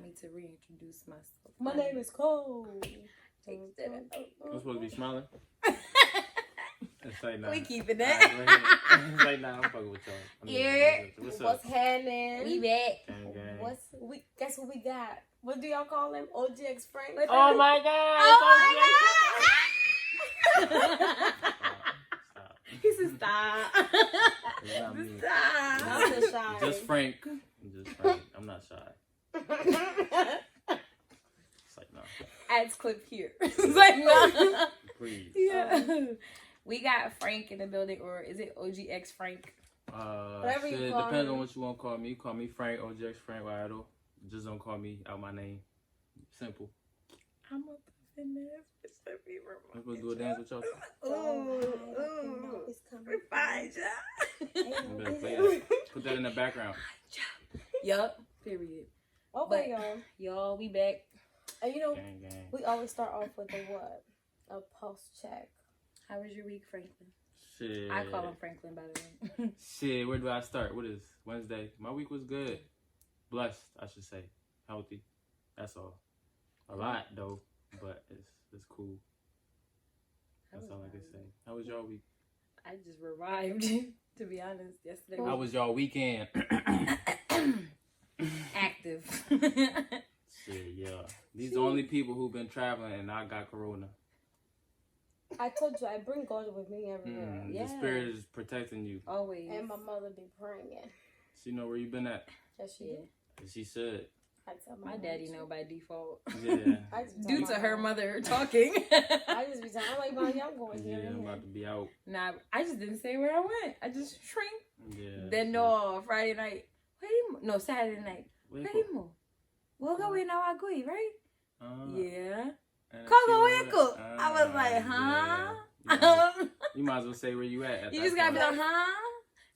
me to reintroduce myself. My name is Cole. I'm supposed to be smiling. It's like, nah. We keeping Right, that. it's like, nah, I'm fucking with y'all. Yeah. What's What's up? happening? We back. Gang, gang. Guess what we got? What do y'all call him? ogxfrank? Oh my God! Stop. He said stop. It's not me. Stop. I'm just shy. Just Frank. I'm not shy. It's like, no. Ads clip here. It's like no. Please. Yeah. We got Frank in the building, or is it ogxfrank? Whatever you Shit, call depends him. on what you want to call me. Call me Frank, ogxfrank, Idol. Just don't call me out my name. Simple. I'm a finesse. I'm supposed to do a dance with y'all. Ooh. It's coming. We're fine, y'all. You better play that. Put that in the background. Yup. Period. Okay, Y'all, we back. And you know, Gang, gang. we always start off with a what? A pulse check. How was your week, Franklin? Shit. I call him Franklin, by the way. Shit, where do I start? What is Wednesday? My week was good. Blessed, I should say. Healthy. That's all. A lot, though, but it's cool. That's all I can say. How was your week? I just revived, to be honest, yesterday. How was your weekend? Active. Shit, yeah. These are the only people who've been traveling and I got corona. I told you, I bring God with me everywhere. Yeah. The spirit is protecting you. Always. And my mother be praying. She know where you been at. Yes, she Yeah. did. She should. I tell My mom daddy too. know by default. Yeah. I just Due tell to my her mom. mother talking. I just be telling her, I'm like, Mom, y'all going Yeah, here. I'm about to be out. Nah, I just didn't say where I went. I just shrink. Yeah. Then no, Friday night. No, Saturday night. Wait, Pedimo. We'll go in now, right? Yeah. and Kogo she Winkle. know that. I was like, huh? Yeah. You might as well say where you at You that just gotta be point. like, huh?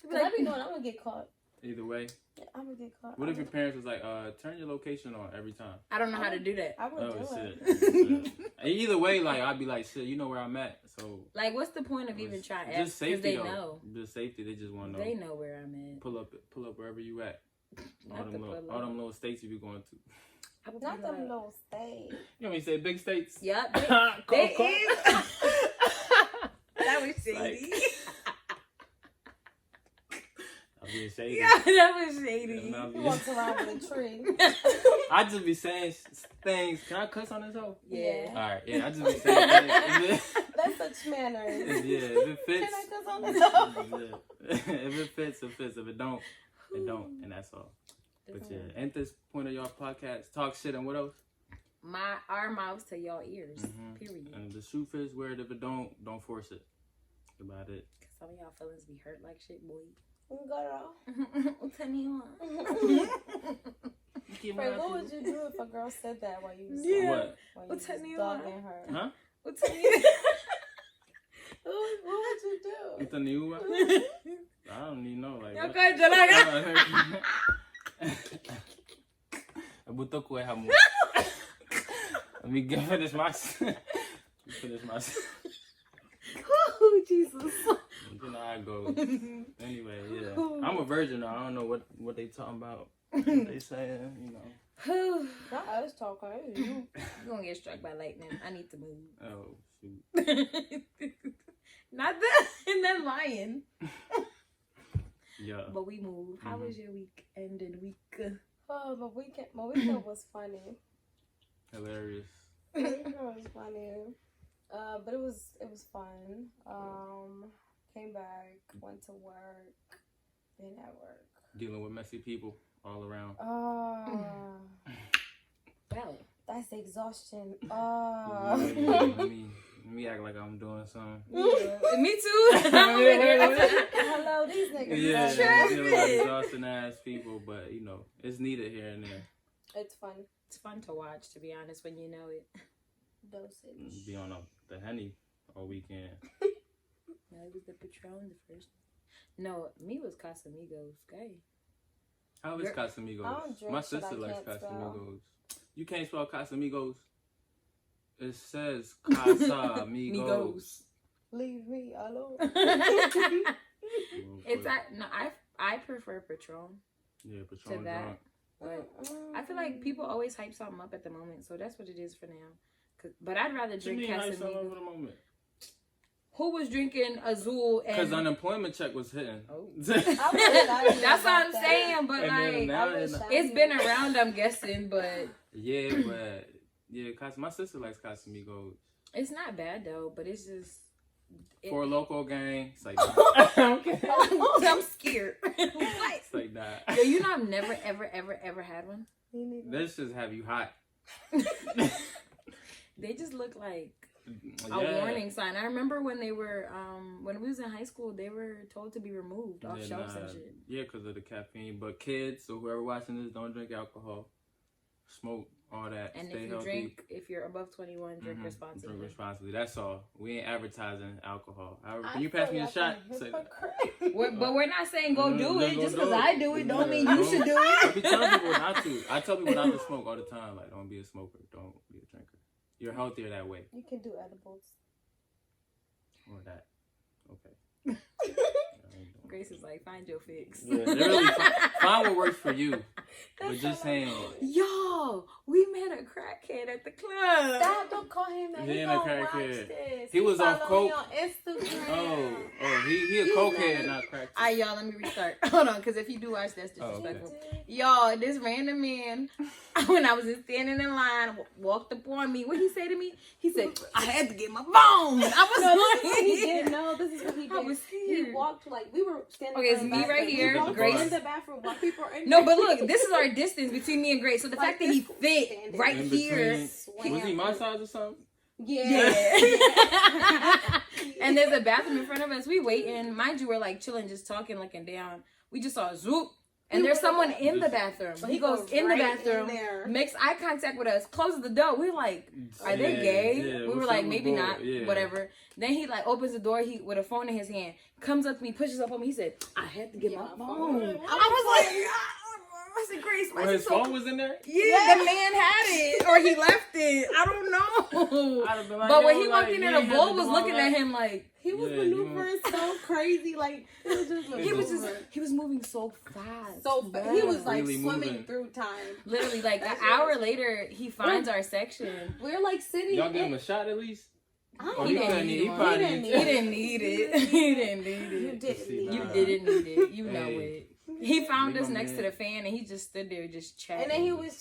You be Cause I like, be knowing I'm gonna get caught. Either way. Yeah, I'm gonna get caught. What if your parents was like, turn your location on every time? I don't know how to do that. I would do shit. it. Shit. Either way, like, I'd be like, shit, you know where I'm at. So Like, what's the point of even trying to ask? just safety, they though. know. Just safety, they just want to know. They know where I'm at. Pull up wherever you at. All Not them, to little, pull all up. them little states you be going to. Not them little states. You know what I mean? Say big states. Yup. Call- They call- is. That was shady. I'm being shady. Yeah, that was shady. Yeah, I'm He being- walks around with a tree. I just be saying things. Can I cuss on this hoe? Yeah. All right. Yeah, I just be saying things. That's such manners. Yeah, if it fits. Can I cuss on this hoe? Yeah. If it fits, it fits. If it don't, it don't. And that's all. But yeah, ain't this point of y'all podcast talk shit and what else? Our mouths to y'all ears. Mhm. Period. And the shoe fits wear it. If it don't force it. That's about it. Cause some of y'all feelings be hurt like shit, boy. Girl. Frank, what would you do if a girl said that while you was Yeah. What? when you What's was her name? dogging her? Huh? What What would you do? Ito niwa? I don't even know. Like. Y'all what? guys are Abuto ko hamu. Let me finish my. Oh, Jesus. You know how it goes. Anyway, yeah. I'm a virgin now. I don't know what they talking about. What they saying, you know. Not us talking. It's you. You're gonna get struck by lightning. I need to move. Oh, shoot. Not that and then lying. Yeah. But we move. How was your week ending week? Oh, my weekend was funny. Hilarious. My weekend was funny. But it was fun. Came back, went to work, been at work. Dealing with messy people all around. Well, That's exhaustion. Let me act like I'm doing something. me too. I'm over here. Hello, these niggas. Yeah, Tripping. dealing with exhausting ass people, but you know, it's needed here and there. It's fun. It's fun to watch, to be honest, when you know it. Dosage. Be on the Henny all weekend. No, it was the Patron the first. No, me was Casamigos. Okay. How is You're- I Casamigos? don't drink My shit I sister likes can't spell. Casamigos. You can't spell Casamigos. It says Casamigos. Leave me alone. It's no, I prefer Patron Yeah, Patron to that. drunk. But I feel like people always hype something up at the moment, so that's what it is for now. But I'd rather drink Casamigos. For the moment? Who was drinking Azul? Because unemployment check was hitting. Oh. That's what I'm saying, but it's been around, I'm guessing, but... Yeah, my sister likes Casamigos. It's not bad, though, but it's just... For a local gang, it's like... I'm scared. It's like that. Yo, you know I've never, ever had one? This just have you hot. They just look like... a warning sign. I remember when they were, when we was in high school, they were told to be removed off shelves and shit. Yeah, because of the caffeine. But kids, or whoever watching this, don't drink alcohol, smoke, all that. And stay if you healthy. if you're above 21, drink responsibly. Drink responsibly. That's all. We ain't advertising alcohol. However, can you pass me a shot? But we're not saying go do it. Just because I do it don't mean you should do it. I be telling people not to. I tell people not to smoke all the time. Like, don't be a smoker. Don't be a drinker. You're healthier that way. You can do edibles. Or that. Okay. Grace is like, find your fix. Yeah, literally, find what works for you. But just saying. Yo, we met a crackhead at the club. Stop, don't call him that. He He ain't gonna a watch crackhead. this. He was off follow me coke. on Instagram. He a cokehead, not crackhead. Alright, y'all, let me restart. Hold on, because if you do watch, that's disrespectful. Y'all, this random man, when I was just standing in line, walked up on me. What he say to me? He said, I had to get my phone. I was like, he didn't know. This is what he did. I was He walked like, we were standing okay, it's in the me bathroom. right here, He walked Grace. in the bathroom while people are in No, but look, this is our distance between me and Grace. So the Like fact that he this fit standing right In here. between- was he my size or something? Yeah. And there's a bathroom in front of us. We waiting. Mind you, we're like chilling, just talking, looking down. We just saw a zoop. And there's someone in the bathroom. He goes in the bathroom, makes eye contact with us, closes the door. We're like, are they gay? Yeah, we were like, maybe not, whatever. Then he like opens the door, he with a phone in his hand, comes up to me, pushes up on me. He said, I had to get my phone. I was like, I said, Grace, Well, his phone was in there? Yeah, the man had it. Or he left it. I don't know. I'd have been like, But when yo, he walked like, in you there, the ain't had bull to was do all looking that. at him like... He was maneuvering so crazy, like it was just he was moving so fast. He was like really swimming moving. through time. Literally, like an hour later, he finds our section. We're like sitting. Y'all give him a shot at least? He didn't need it. He didn't need it. You didn't need it. You know it. He found us next to the fan and he just stood there just chatting. And then he was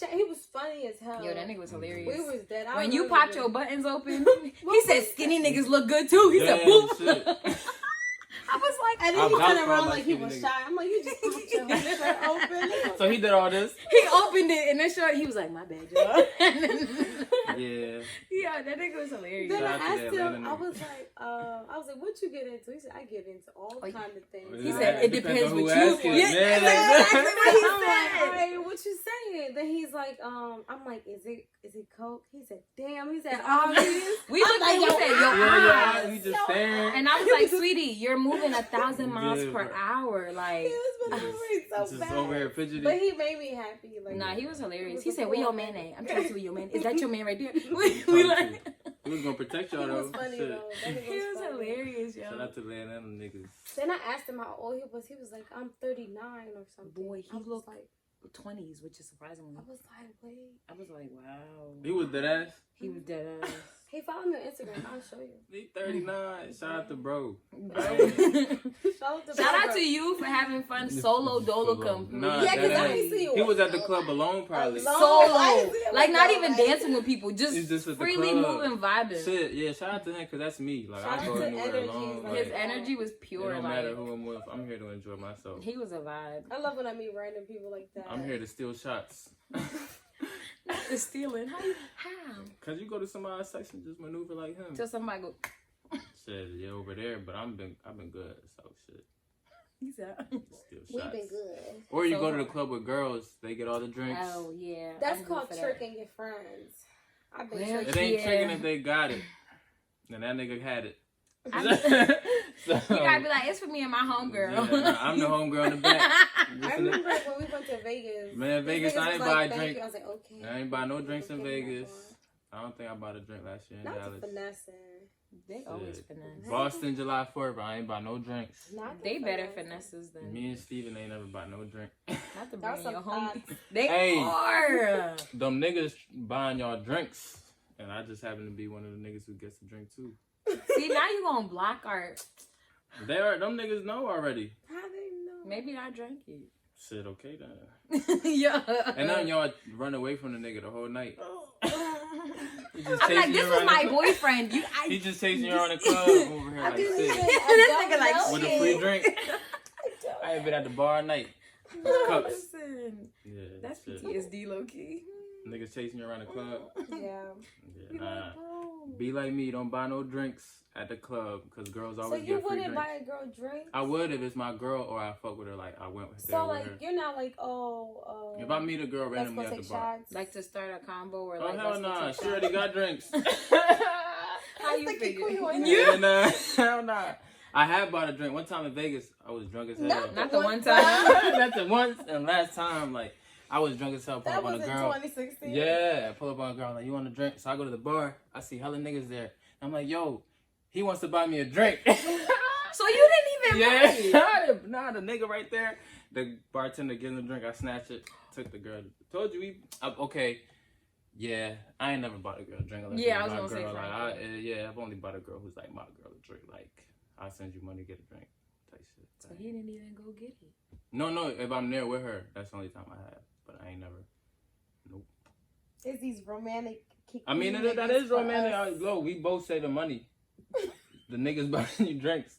funny as hell. Yo, that nigga was hilarious. We was dead. When you popped your buttons open, he said skinny niggas look good too. He said whoop. I was like, and then he turned around like he was shy. I'm like, you just popped your shirt open. So he did all this? He opened it and then short, he was like, my bad, y'all. Yeah, that nigga was hilarious. Then I asked him, I was like, what you get into? He said, I get into all kind of things. He said, it depends what you want. Yeah, exactly what he I'm like, said. all right, what you saying? Then he's like, I'm like, is it coke? He said, damn. He said, obvious. We looked at him and said, your eyes. You just staring. And I was like, sweetie, you're moving 1,000 miles per hour. Like, he was maneuvering so just bad. over here fidgeting. But he made me happy. Like, nah, he was hilarious. He said, where your man at? I'm trying to see where your man is. That your man right there? We like, he was gonna protect y'all He though. was funny though. He was hilarious, yo. Shout out to Atlanta niggas. Then I asked him how old he was. He was like, I'm 39 or something. Boy, he looked like 20s, which is surprising. I was like, wait. I was like, wow. He was dead ass. He was dead ass. He followed me on Instagram. I'll show you. He 39. Shout out to bro. Shout out to you for having fun solo dolo company. Nah, yeah, because I didn't see you. He was at the club alone probably. Solo. Like not even dancing with people. Just at freely the club. moving, vibing. Shit, yeah, shout out to him because that's me. Like, I go anywhere alone. His Like, energy was it pure. don't Like, matter who I'm with. I'm here to enjoy myself. he was a vibe. I love when I meet random people like that. I'm here to steal shots. Not the stealing. How? Cause you go to somebody's section and just maneuver like him. Till somebody go. Shit, yeah, over there, but I've been good, so shit. He's out. Steal We've shots. been good. Or you go to the club with girls, they get all the drinks. Oh yeah. That's called tricking your friends. I've been Well, It ain't tricking if they got it. And that nigga had it. So, you gotta be like, it's for me and my homegirl. Yeah, I'm the homegirl in the back. I remember when we went to Vegas. Man, Vegas, I ain't buy drinks. I was like, okay. I ain't buy no drinks in Vegas. I don't think I bought a drink last year in Not Dallas. the finessing. They always finesse. Boston, July 4th, but I ain't bought no drinks. They better finesses than Me and Steven ain't never bought no drink. not to bring your homies. Thoughts. They are. Them niggas buying y'all drinks, and I just happen to be one of the niggas who gets to drink too. See, now you gonna block our. Them niggas know already. How they know? Maybe I drank it. Shit, okay then. Yeah. And then y'all run away from the nigga the whole night. He just I'm chasing like, you this around was my the- boyfriend. He just chasing you around the club over here like This shit. nigga like With a shit. free drink. I ain't been at the bar all night. Cups. Listen, Yeah, that's shit. PTSD low key. Niggas chasing you around the club. Yeah. Yeah, nah. Be like me, don't buy no drinks at the club because girls So always you get free wouldn't drinks. buy a girl drink? I would if it's my girl or I fuck with her. Like I went there So with like her. you're not like If I meet a girl let's randomly go at the take bar. shots. Like to start a combo or Oh like. hell let's go nah, take she shots. already got drinks. How you figure? Yeah, nah, hell nah. I have bought a drink one time in Vegas. I was drunk as hell. Not the one time. That's the once and last time. Like I was drunk as hell. Pull That up on was a in girl. 2016. Yeah, I pull up on a girl like, you want a drink? So I go to the bar. I see hella niggas there. I'm like, yo, he wants to buy me a drink. So you didn't even buy it. Nah, the nigga right there. The bartender gives him a drink. I snatched it. Took the girl. Told you okay. Yeah, I ain't never bought a girl a drink. Yeah, I was my gonna say girl. Like, Frank. yeah, I've only bought a girl who's like my girl a drink. Like, I'll send you money to get a drink. Type shit. So he didn't even go get it. No, if I'm there with her, that's the only time I have. But I ain't never. Nope. It's these romantic. I mean, that is romantic. Low, we both say the money. The niggas buying you drinks.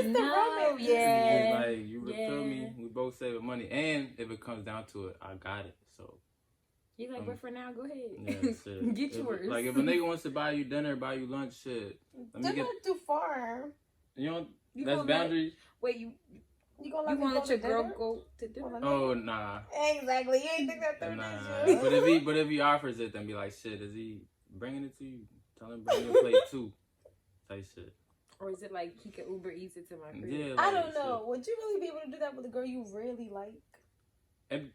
No, romance. yeah. Like, you feel me? We both save money. And if it comes down to it, I got it. So, You like, but for now, go ahead. yeah, shit. Get yours. Like, if a nigga wants to buy you dinner, buy you lunch, shit. They're not too far. You know, You that's gonna boundaries. Wait, you gonna you want to let your girl dinner? go to dinner? Oh, nah. Exactly. You ain't think that through, Nah. did you? But if he offers it, then be like, shit, is he bringing it to you? Tell him bring your plate too. Type shit. Or is it like he could Uber Eats it to my crib? Yeah, I like, don't know. Would you really be able to do that with a girl you really like?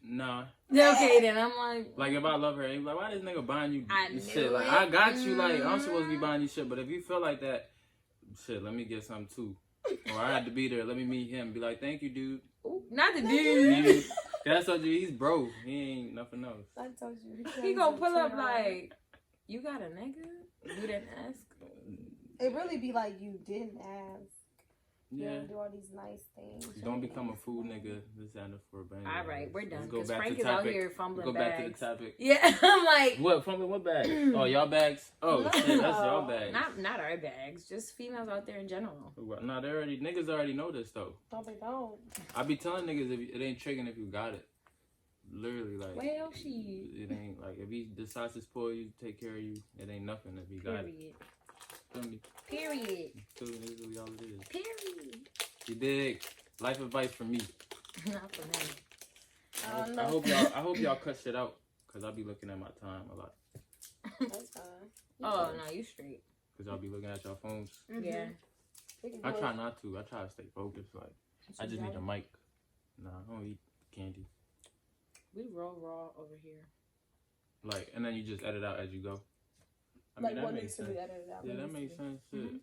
Nah. Yeah, okay, then I'm Like, if I love her, he be like, why this nigga buying you I knew shit? Like, it. I got you. Like, I'm supposed to be buying you shit. But if you feel like that, shit, let me get something too. Or I had to be there. Let me meet him. Be like, thank you, dude. Ooh, not the dude. That's what you. He's broke. He ain't nothing else. I told you. He gonna pull up like, you got a nigga? You didn't ask? It really be like you didn't ask. You Yeah. don't do all these nice things. Don't become a food nigga. This and for a bang. All right, we're done. Let's go Because back Frank to is out topic. here fumbling Go bags. back to the topic. Yeah, I'm like, What? Fumbling what bag? Oh, y'all bags? Oh, No. shit, that's y'all bags. not our bags, just females out there in general. Nah, niggas already know this though. No, they don't. I be telling niggas it ain't tricking if you got it. Literally, like. Well, she. It ain't like if he decides to spoil you, take care of you. It ain't nothing if he got it. Period. Feel me? Period. Feel me? This is really all it is. Period. You dig? Life advice from me. Not for me. I hope y'all cut shit out because I'll be looking at my time a lot. That's fine. Oh, no, you straight. Because y'all be looking at your phones. Mm-hmm. Yeah. I try not to. I try to stay focused. Like I just need a mic. Nah, I don't eat candy. We roll raw over here. Like, and then you just edit out as you go. I Like mean, what that needs makes to sense. be edited out. Yeah, that makes sense. Shit. Mhm.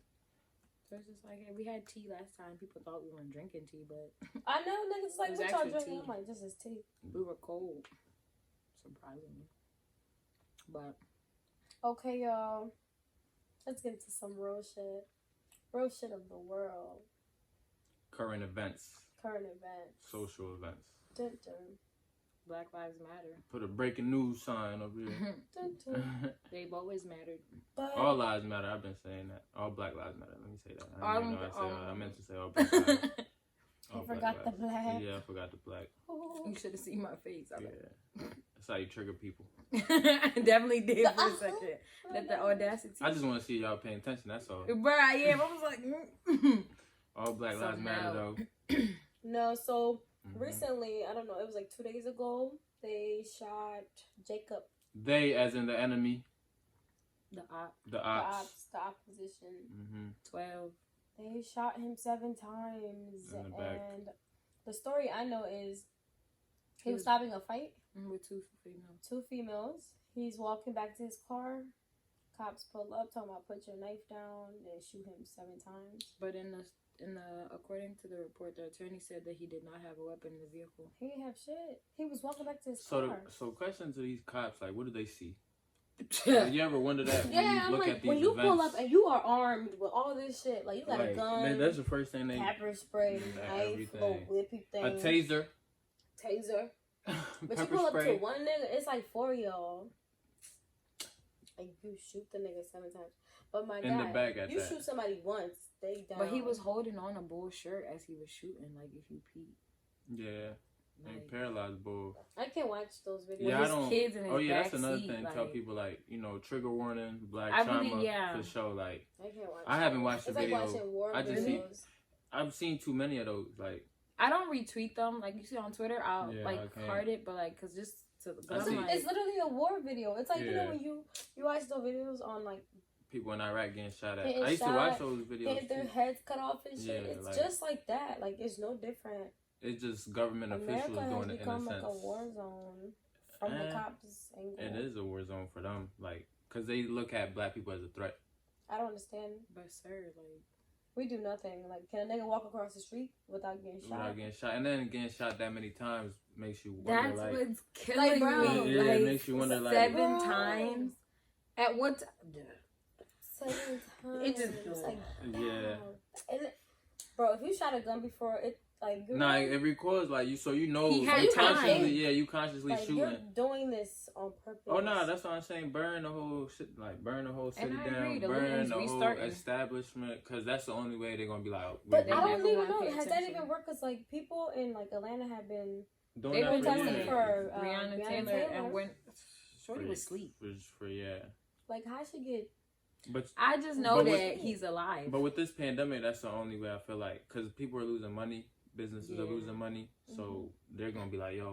So it's just like, hey, we had tea last time. People thought we weren't drinking tea, but I know niggas like, It was what y'all actually drinking? tea. I'm like, this is tea. we were cold. Surprisingly. But Okay, y'all. Let's get into some real shit. Real shit of the world. Current events, Current events. social events. Dun, dun. Black Lives Matter. Put a breaking news sign over here. Dun, dun. They've always mattered. But All lives matter. I've been saying that. All black lives matter. Let me say that. I, didn't even know I meant to say all black lives. I All forgot the lives. black. Yeah, I forgot the black. You should have seen my face. I Yeah. That's how you trigger people. definitely did for a second. Let the audacity. I just want to see y'all paying attention. That's all. Bruh, I am. I was like, All black So lives matter, now- though. No, so Mhm. recently, I don't know, it was like 2 days ago, they shot Jacob, They, as in the enemy, the op the ops. the opposition. Mm-hmm. 12. They shot him 7 times, In the back. and the story I know is He was stopping a fight with two females. Two females. He's walking back to his car. Cops pull up, talking about put your knife down. They shoot him 7 times. But according to the report, the attorney said that he did not have a weapon in the vehicle. He didn't have shit. He was walking back to his car. So question to these cops, like, what do they see? You ever wonder that when you look at these when you events? pull up and you are armed with all this shit, like you got a gun, that's the first thing they pepper spray, knife, little whippy thing, a taser, but you pull up to one nigga, it's like 4 of y'all, and you shoot the nigga 7 times. But my God, you shoot somebody once, they down. But he was holding on a bull shirt as he was shooting, like if you peep. Yeah. Like, paralyzed bull. I can't watch those videos. Yeah, I don't. Kids in his that's another seat, thing. like, Tell people, like, you know, trigger warning, black trauma for show. Like, I can't watch. I haven't watched the video. Like watching war videos. I've seen too many of those. Like, I don't retweet them. Like you see on Twitter, I'll heart it, but like, cause just to. It's literally a war video. It's like you know when you watch those videos on like. People in Iraq getting shot at. I used to watch those videos. Getting their heads cut off and shit. Yeah, it's just like that. Like it's no different. It's just government officials doing it in a sense. America has become like a war zone from the cops' angle. It is a war zone for them, like, because they look at black people as a threat. I don't understand. But sir, like, we do nothing. Like, can a nigga walk across the street without getting shot? Without getting shot, and then getting shot that many times makes you wonder. That's like, what's killing me. Yeah, like, it makes you wonder. Like 7 times. At what? 7 times. It just feels like yeah. Bro, if you shot a gun before it. Like, it records like you, so you know you consciously, you consciously like, shooting. You're doing this on purpose. Oh no, that's what I'm saying. Burn the whole shit, like burn the whole city down, burn the whole establishment, because that's the only way they're gonna be like. But I don't even know. Has that even worked? Because like people in like Atlanta have been they've been testing for Breonna Taylor, and when Shorty was asleep. Like how she get. But I just know that he's alive. But with this pandemic, that's the only way I feel like, because people are losing money. Businesses are losing money, so they're gonna be like, "Yo,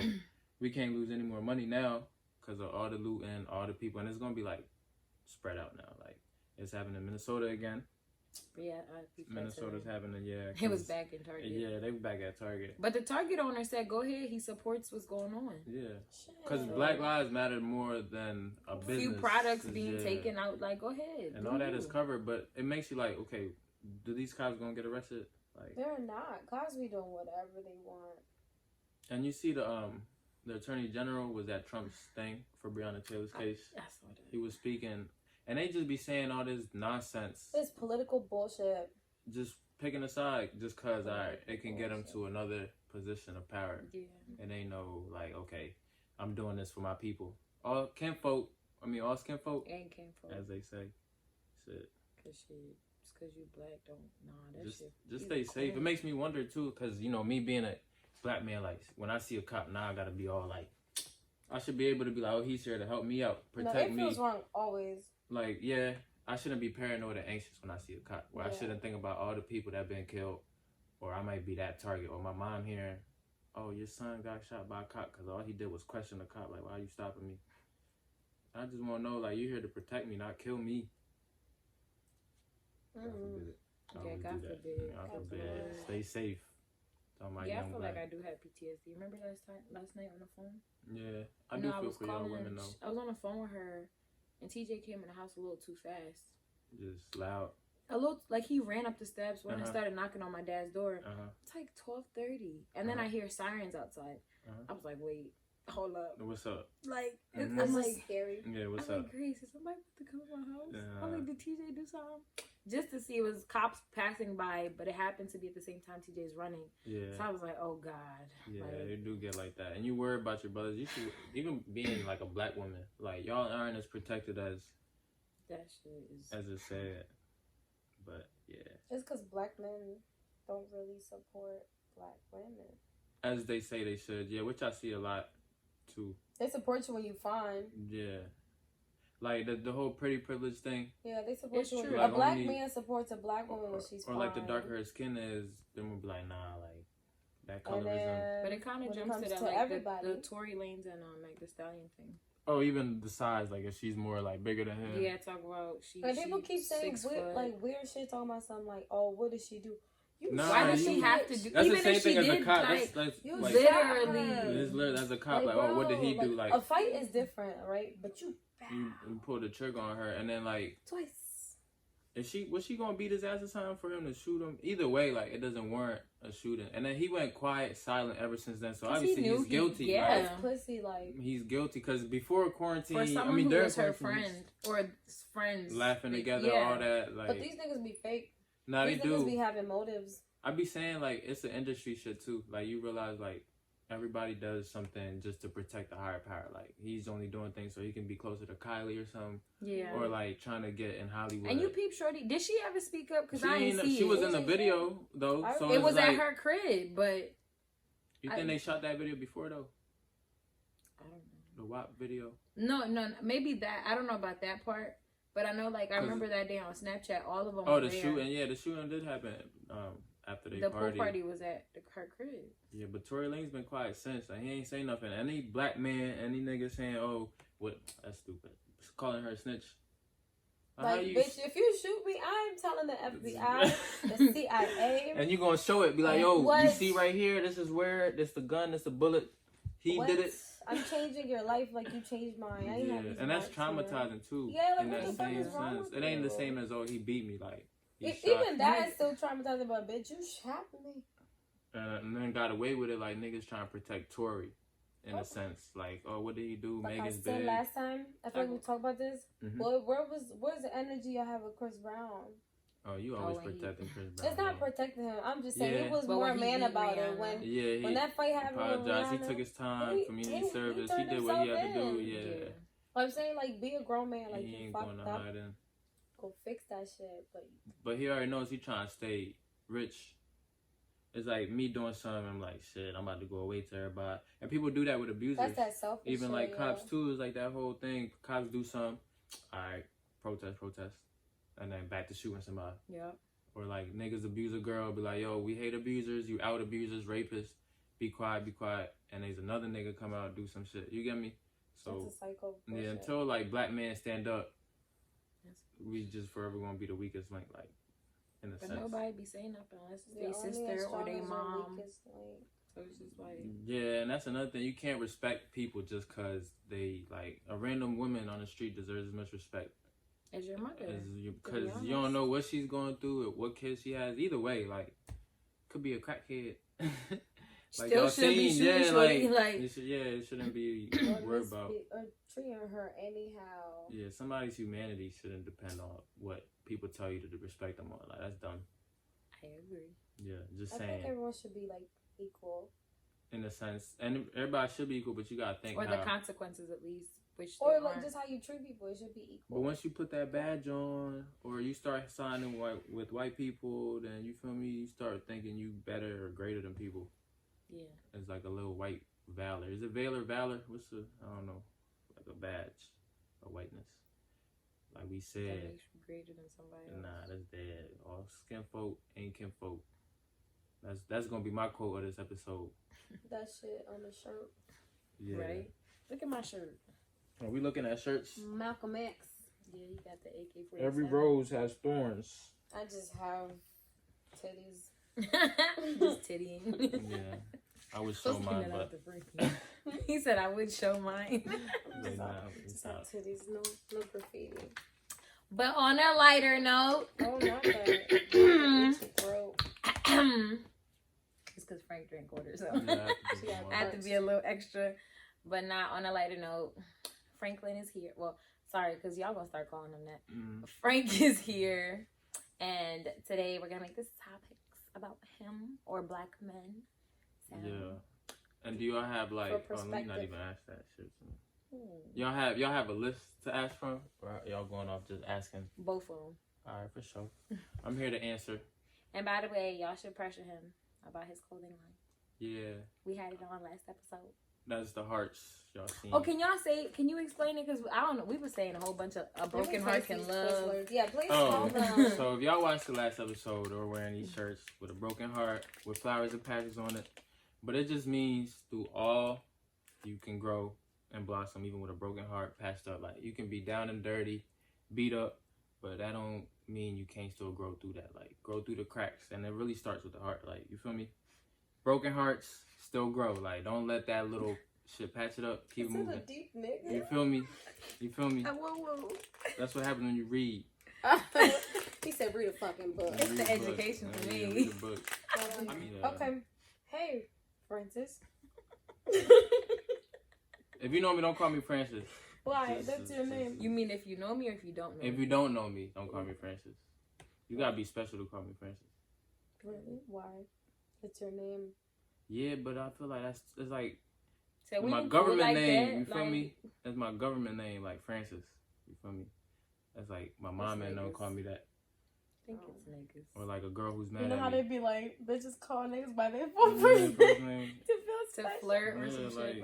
we can't lose any more money now because of all the loot and all the people," and it's gonna be like spread out now. Like it's happening in Minnesota again. Yeah, Minnesota's having It was back in Target. Yeah, they were back at Target. But the Target owner said, "Go ahead." He supports what's going on. Yeah, because Black Lives Matter more than a business. Few products being taken out. Like, go ahead. And all that is covered, but it makes you like, okay, do these cops gonna get arrested? Like, they're not. Cops be doing whatever they want. And you see the Attorney General was at Trump's thing for Breonna Taylor's case. He was speaking, and they just be saying all this nonsense. This political bullshit. Just picking a side just because it can get them to another position of power. Yeah. And they know, like, okay, I'm doing this for my people. All kinfolk, and kinfolk, as they say. Shit. Because you black, just stay safe. It makes me wonder too, because you know me being a black man, like when I see a cop now, I gotta be all like, I should be able to be like, oh, he's here to help me out, protect me. It feels wrong always. Like I shouldn't be paranoid and anxious when I see a cop. Where I shouldn't think about all the people that have been killed, or I might be that target, or my mom hearing, oh, your son got shot by a cop because all he did was question the cop, like, why are you stopping me? I just want to know, like, you're here to protect me, not kill me. God forbid. Stay safe. I feel like I do have PTSD. Remember last night on the phone? Yeah, I do feel for y'all women though. I was on the phone with her, and TJ came in the house a little too fast. Just loud. A little, like he ran up the steps when I started knocking on my dad's door. It's like 12:30, and then I hear sirens outside. I was like, wait. Hold up. What's up? Like, it's like scary. Yeah, what's I'm up? Like, Grace, is somebody about to come to my house? I'm like, did TJ do something? Just to see, it was cops passing by, but it happened to be at the same time TJ's running. Yeah. So I was like, oh, God. Yeah, like, you do get like that. And you worry about your brothers. You should, even being like a black woman, like, y'all aren't as protected as that shit is. As it's said. But, yeah. It's because black men don't really support black women. As they say they should. Yeah, which I see a lot. Too. They support you when you fine. Yeah. Like the whole pretty privilege thing. Yeah, they support you. When a black man supports a black woman when she's fine. Or like the darker her skin is, then we'll be like, nah, like that colorism. But it kind of jumps to that, like the Tory Lanez and Meg Thee Stallion thing. Oh, even the size, like if she's more like bigger than him. Yeah, talk about But people keep saying weird shit, talking about something like, oh, what does she do? Why does she have to do? That's even the same if thing she as did, a cop. like, that's literally. literally as a cop, like, oh, what did he do? Like, a fight is different, right? But you pulled the trigger on her, and then like twice. Was she gonna beat his ass or something for him to shoot him? Either way, like it doesn't warrant a shooting. And then he went quiet, silent ever since then. So obviously he's guilty. Yeah, pussy like he's guilty because before quarantine, for someone who was her friend or friends laughing together, all that. Like, but these niggas be fake. Nah, these they niggas do. Be having motives. I be saying like it's an industry shit too. Like you realize like everybody does something just to protect the higher power. Like he's only doing things so he can be closer to Kylie or something. Yeah. Or like trying to get in Hollywood. And you peep Shorty. Did she ever speak up? Because I didn't see it. She was in the video though. So it was like, at her crib, but. You think they shot that video before though? I don't know. The WAP video. No, maybe that. I don't know about that part. But I know, like, I remember that day on Snapchat, all of them were there. Shooting. Yeah, the shooting did happen after they the party. pool party was at her crib. Yeah, but Tory Lanez been quiet since. Like, he ain't saying nothing. Any black man, any nigga saying, oh, what? That's stupid. Just calling her a snitch. Like, bitch, if you shoot me, I'm telling the FBI, the CIA. And you gonna show it. Be like, yo, you see right here, this is where, this the gun, this the bullet. He did it. I'm changing your life like you changed mine. I ain't and that's traumatizing too. Yeah, like in what that the fuck same is wrong sense. with It ain't you? the same as he beat me. Like even that is still traumatizing. But bitch, you shot me. And then got away with it. Like niggas trying to protect Tory, in a sense. Like, oh, what did he do? Like Megan's I said big. last time, I feel like we talked about this. Mm-hmm. Well, where's the energy I have with Chris Brown? Oh, you always protecting Chris Brown. It's not protecting him. I'm just saying he was more man about it when that fight happened. Apologized. He took his time, community service. He did what he had to do. Yeah. I'm saying like be a grown man. Like he you ain't fucked going to up. hide in. Go fix that shit. But he already knows he trying to stay rich. It's like me doing something. I'm like, shit, I'm about to go away to everybody. And people do that with abusers. That's that selfish even shit, like cops too. It's like that whole thing. Cops do something. All right, protest, and then back to shooting somebody. Yeah. Or like niggas abuse a girl, be like, yo, we hate abusers, you out abusers, rapists, be quiet. And there's another nigga come out and do some shit. You get me? So that's a psycho yeah, until like black men stand up, we just forever gonna be the weakest link, like in a sense. But nobody be saying nothing unless it's their sister or their mom. So it's just like yeah, and that's another thing. You can't respect people just cause they like a random woman on the street deserves as much respect as your mother, because you don't know what she's going through or what kids she has. Either way, like could be a crackhead. Like still shouldn't be shooting, like it shouldn't be worried about treating her anyhow. Yeah, somebody's humanity shouldn't depend on what people tell you to respect them on. Like that's dumb. I agree. Yeah, just saying. I think everyone should be like equal. In a sense, and everybody should be equal, but you gotta think. Or the consequences at least. Or like just how you treat people, it should be equal. But once you put that badge on, or you start signing with white people, then you feel me. You start thinking you better or greater than people. Yeah. It's like a little white valor. Is it valor? What's the? I don't know. Like a badge of whiteness. Like we said. That makes you greater than somebody else. Nah, that's dead. All skin folk ain't kinfolk. That's gonna be my quote of this episode. That shit on the shirt. Yeah. Right. Look at my shirt. Are we looking at shirts? Malcolm X. Yeah, you got the AK-47. Every rose has thorns. I just have titties. Just tittying. Yeah. I would show mine, but... He said I would show mine. Just have titties, no graffiti. But on a lighter note... Oh, not that. It's because Frank drank water, so yeah, I have to be a little extra. But not on a lighter note. Franklin is here. Well, sorry, because y'all gonna start calling him that. Frank is here. And today we're gonna make this topics about him or black men. So, yeah. And do y'all have like let me not even ask that shit. Y'all have a list to ask from? Or y'all going off just asking? Both of them. Alright, for sure. I'm here to answer. And by the way, y'all should pressure him about his clothing line. Yeah. We had it on last episode. That's the hearts y'all seen. Oh, can you explain it? Because I don't know. We were saying a whole bunch of a broken heart can love. Yeah, please tell them. So if y'all watched the last episode or wearing these shirts with a broken heart, with flowers and patches on it, but it just means through all you can grow and blossom, even with a broken heart, patched up. Like you can be down and dirty, beat up, but that don't mean you can't still grow through that. Like grow through the cracks, and it really starts with the heart. Like you feel me? Broken hearts still grow. Like, don't let that little shit patch it up. Keep it moving. A deep nigga. You feel me? Whoa. That's what happens when you read. He said, read a fucking book. It's the education for me. Read a book. Okay. Hey, Francis. If you know me, don't call me Francis. Why? That's your name. You mean if you know me or if you don't know me? If you don't know me, don't call me Francis. You gotta be special to call me Francis. Really? Why? It's your name. Yeah, but I feel like it's like so my government like name. That, you feel me? That's my government name, like Francis. You feel me? That's like my mom and don't call me that. I think it's niggas. Or like a girl who's mad at me. You know how they be like, bitches call niggas by their first name to flirt or some shit. Like,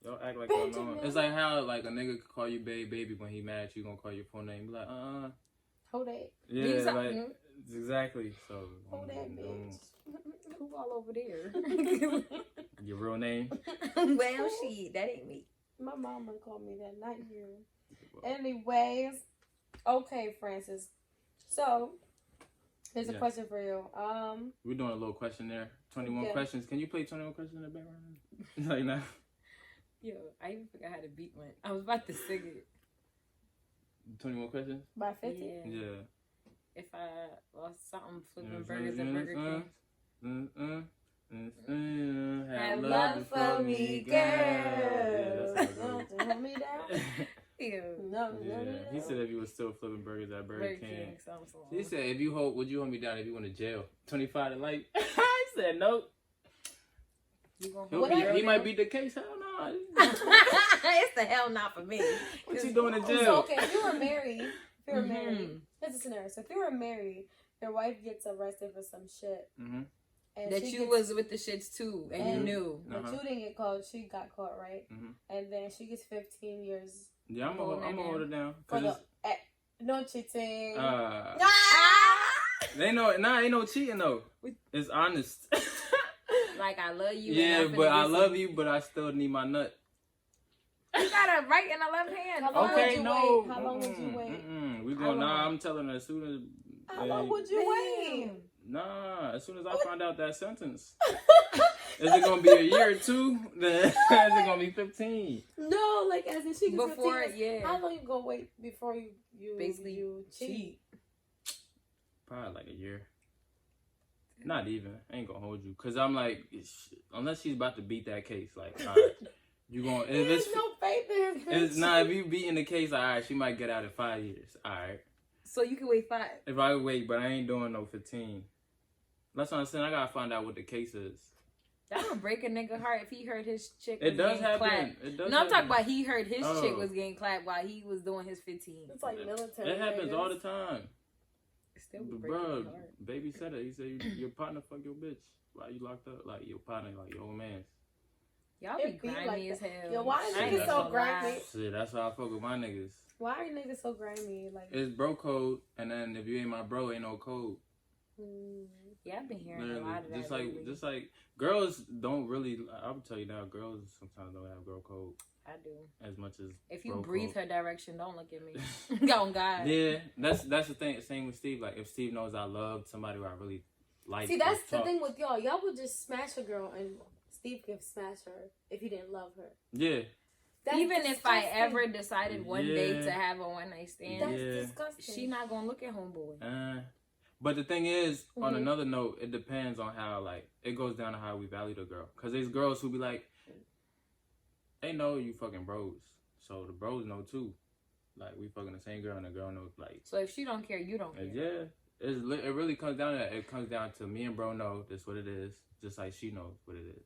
y'all act like y'all know. It's like how like a nigga could call you baby when he mad at you, gonna call your full name. Be like, Hold it. Yeah, like exactly. So hold that bitch. Who all over there? Your real name? Well, shit, that ain't me. My mama called me that, not you. Anyways, okay, Francis. So, here's a question for you. We're doing a little questionnaire. 21 questions. Can you play 21 questions in the background? Like now? Yo, I even forgot how to beat one. I was about to sing it. 21 questions? By 50? Yeah. If I lost something, flipping burgers at Burger King. Have love for me, girl. Don't hold me down. No, he said if you were still flipping burgers at Burger King. He said if you would you hold me down if you went to jail? 25 to life. I said no. He might beat the case. Hell no. It's the hell not for me. What you doing in jail? So, okay, if you were married, here's a scenario. So if you were married, your wife gets arrested for some shit. Mm-hmm. And that you was with the shits too, and you knew. But you didn't get caught. She got caught, right? Mm-hmm. And then she gets 15 years. Yeah, I'm gonna hold it down. No cheating. They know. Ain't no cheating though. It's honest. Like I love you. Yeah, but I love you, but I still need my nut. You got a right and a left hand. How long would you wait? How long would you wait? We going. Nah, I'm telling her as soon as. How long would you wait? Nah, as soon as I find out that sentence. Is it gonna be a year or two? Then is it gonna be 15? No, like as in she gets before 15. Yeah. How long you gonna wait before you basically you cheat? Probably like a year. Not even. I ain't gonna hold you, cause I'm like, unless she's about to beat that case, like, all right, you gonna. If There's no faith in it's not. If you beating the case, all right, she might get out in 5 years. All right. So you can wait 5. If I wait, but I ain't doing no 15. That's what I'm saying. I gotta find out what the case is. That would break a nigga heart if he heard his chick. It does happen. It does. No, I'm talking about he heard his chick was getting clapped while he was doing his 15. It's like military. It happens all the time. Still bro, baby said it. He said your partner fuck your bitch. Why you locked up? Like your partner, like your old man. Y'all be grimy like as hell. Yo, why are niggas so grimy? Shit, that's how I fuck with my niggas. Why are niggas so grimy? Like it's bro code, and then if you ain't my bro, ain't no code. Yeah, I've been hearing a lot of that. Just like girls don't really. I would tell you now, girls sometimes don't have girl code. I do. As much as if you breathe her direction, don't look at me. Go on, God. Yeah, that's the thing. Same with Steve. Like if Steve knows I love somebody who I really like. See, that's the thing with y'all. Y'all would just smash a girl, and Steve can smash her if he didn't love her. Yeah. That's even disgusting. If I ever decided one day to have a one night stand, that's disgusting. She not gonna look at homeboy. But the thing is, on another note, it depends on how it goes down to how we value the girl. Cause there's girls who be like, they know you fucking bros, so the bros know too. Like we fucking the same girl, and the girl knows like. So if she don't care, you don't care. Yeah, it really comes down to that. It comes down to me and bro know this what it is, just like she knows what it is.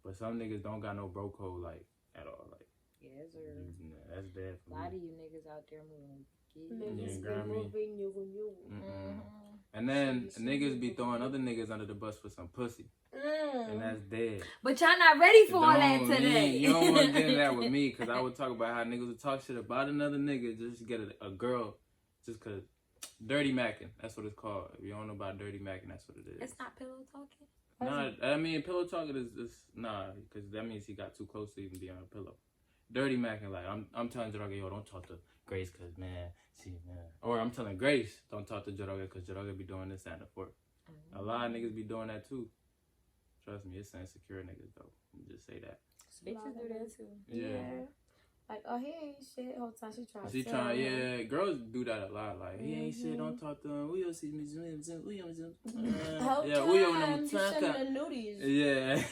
But some niggas don't got no bro code like at all. Like yes, sir. That's bad for me. A lot of you niggas out there moving. And then niggas be throwing other niggas under the bus for some pussy. And that's dead. But y'all not ready for all that today. You don't want to get in that with me, because I would talk about how niggas would talk shit about another nigga just to get a girl, just because. Dirty macking, that's what it's called. If you don't know about dirty macking, that's what it is. It's not pillow talking? Nah, I mean, pillow talking is nah, because that means he got too close to even be on a pillow. Dirty macking, like, I'm telling Joroga, yo, don't talk to Grace, because, man, or I'm telling Grace, don't talk to Joroga, because Joroga be doing this and the fourth. A lot of niggas be doing that, too. Trust me, it's insecure niggas though. Let me just say that. Bitches do that too. Yeah. Like, oh, he ain't shit. Whole time she trying to yeah, girls do that a lot. Like, he ain't shit, don't talk to him. Yeah, we on the nudies. Yeah.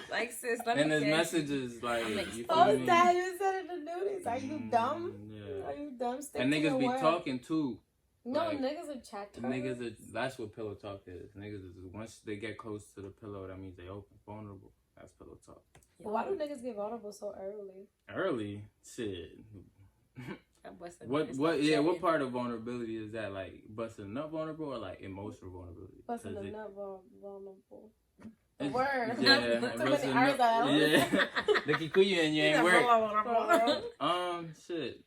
Like, sis, let me and his guess. messages, like, you feel Oh, me? that you said it the nudies. Are you dumb? Yeah. Are you dumb? Stick And to niggas your be word. talking too. No, like, niggas are chatters. Niggas are, that's what pillow talk is. Niggas is, once they get close to the pillow, that means they open, vulnerable. That's pillow talk. But why do niggas get vulnerable so early? Early? Shit. What part of vulnerability is that? Like, busting up vulnerable or like emotional vulnerability? Busting a nut vulnerable. The It's, word. Yeah. Too many R's out. Yeah. The Kikuyu and you ain't work. Shit.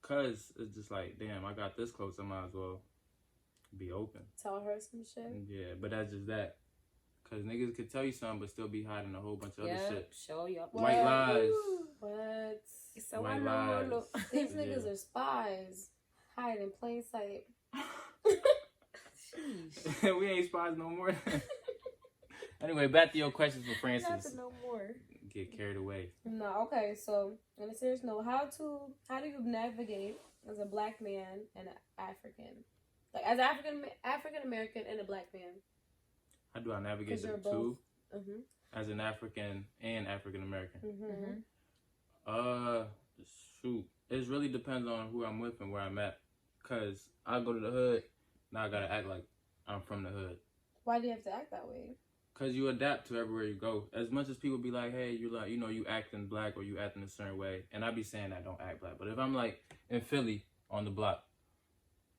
Cause it's just like, damn, I got this close, I might as well be open. Tell her some shit. Yeah, but that's just that. Cause niggas could tell you something, but still be hiding a whole bunch of other shit. Show you. White lies. What? So White lies. These niggas are spies. Hide in plain sight. We ain't spies no more. Anyway, back to your questions for Francis. Nothing no more. Get carried away. No, okay, so on a serious note, how do you navigate as a black man and an African? Like as African American and a black man. How do I navigate the two? As an African and African American. Shoot. It really depends on who I'm with and where I'm at. Cause I go to the hood, now I gotta act like I'm from the hood. Why do you have to act that way? Cause you adapt to everywhere you go. As much as people be like, hey, you like, you acting black or you acting a certain way, and I be saying I don't act black. But if I'm like in Philly on the block,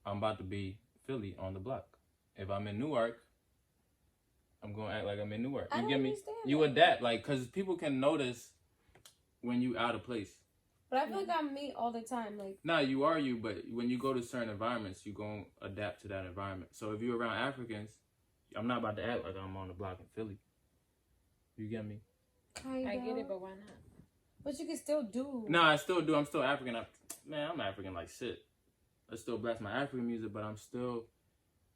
I'm about to be Philly on the block. If I'm in Newark, I'm gonna act like I'm in Newark. You get me? You adapt, like, cause people can notice when you out of place. But I feel like I'm me all the time. Like, nah, you are you, but when you go to certain environments, you gonna adapt to that environment. So if you're around Africans, I'm not about to act like I'm on the block in Philly. You get me? Kinda. I get it, but why not? But you can still do. No, I still do. I'm still African. I'm African like shit. I still blast my African music, but I'm still...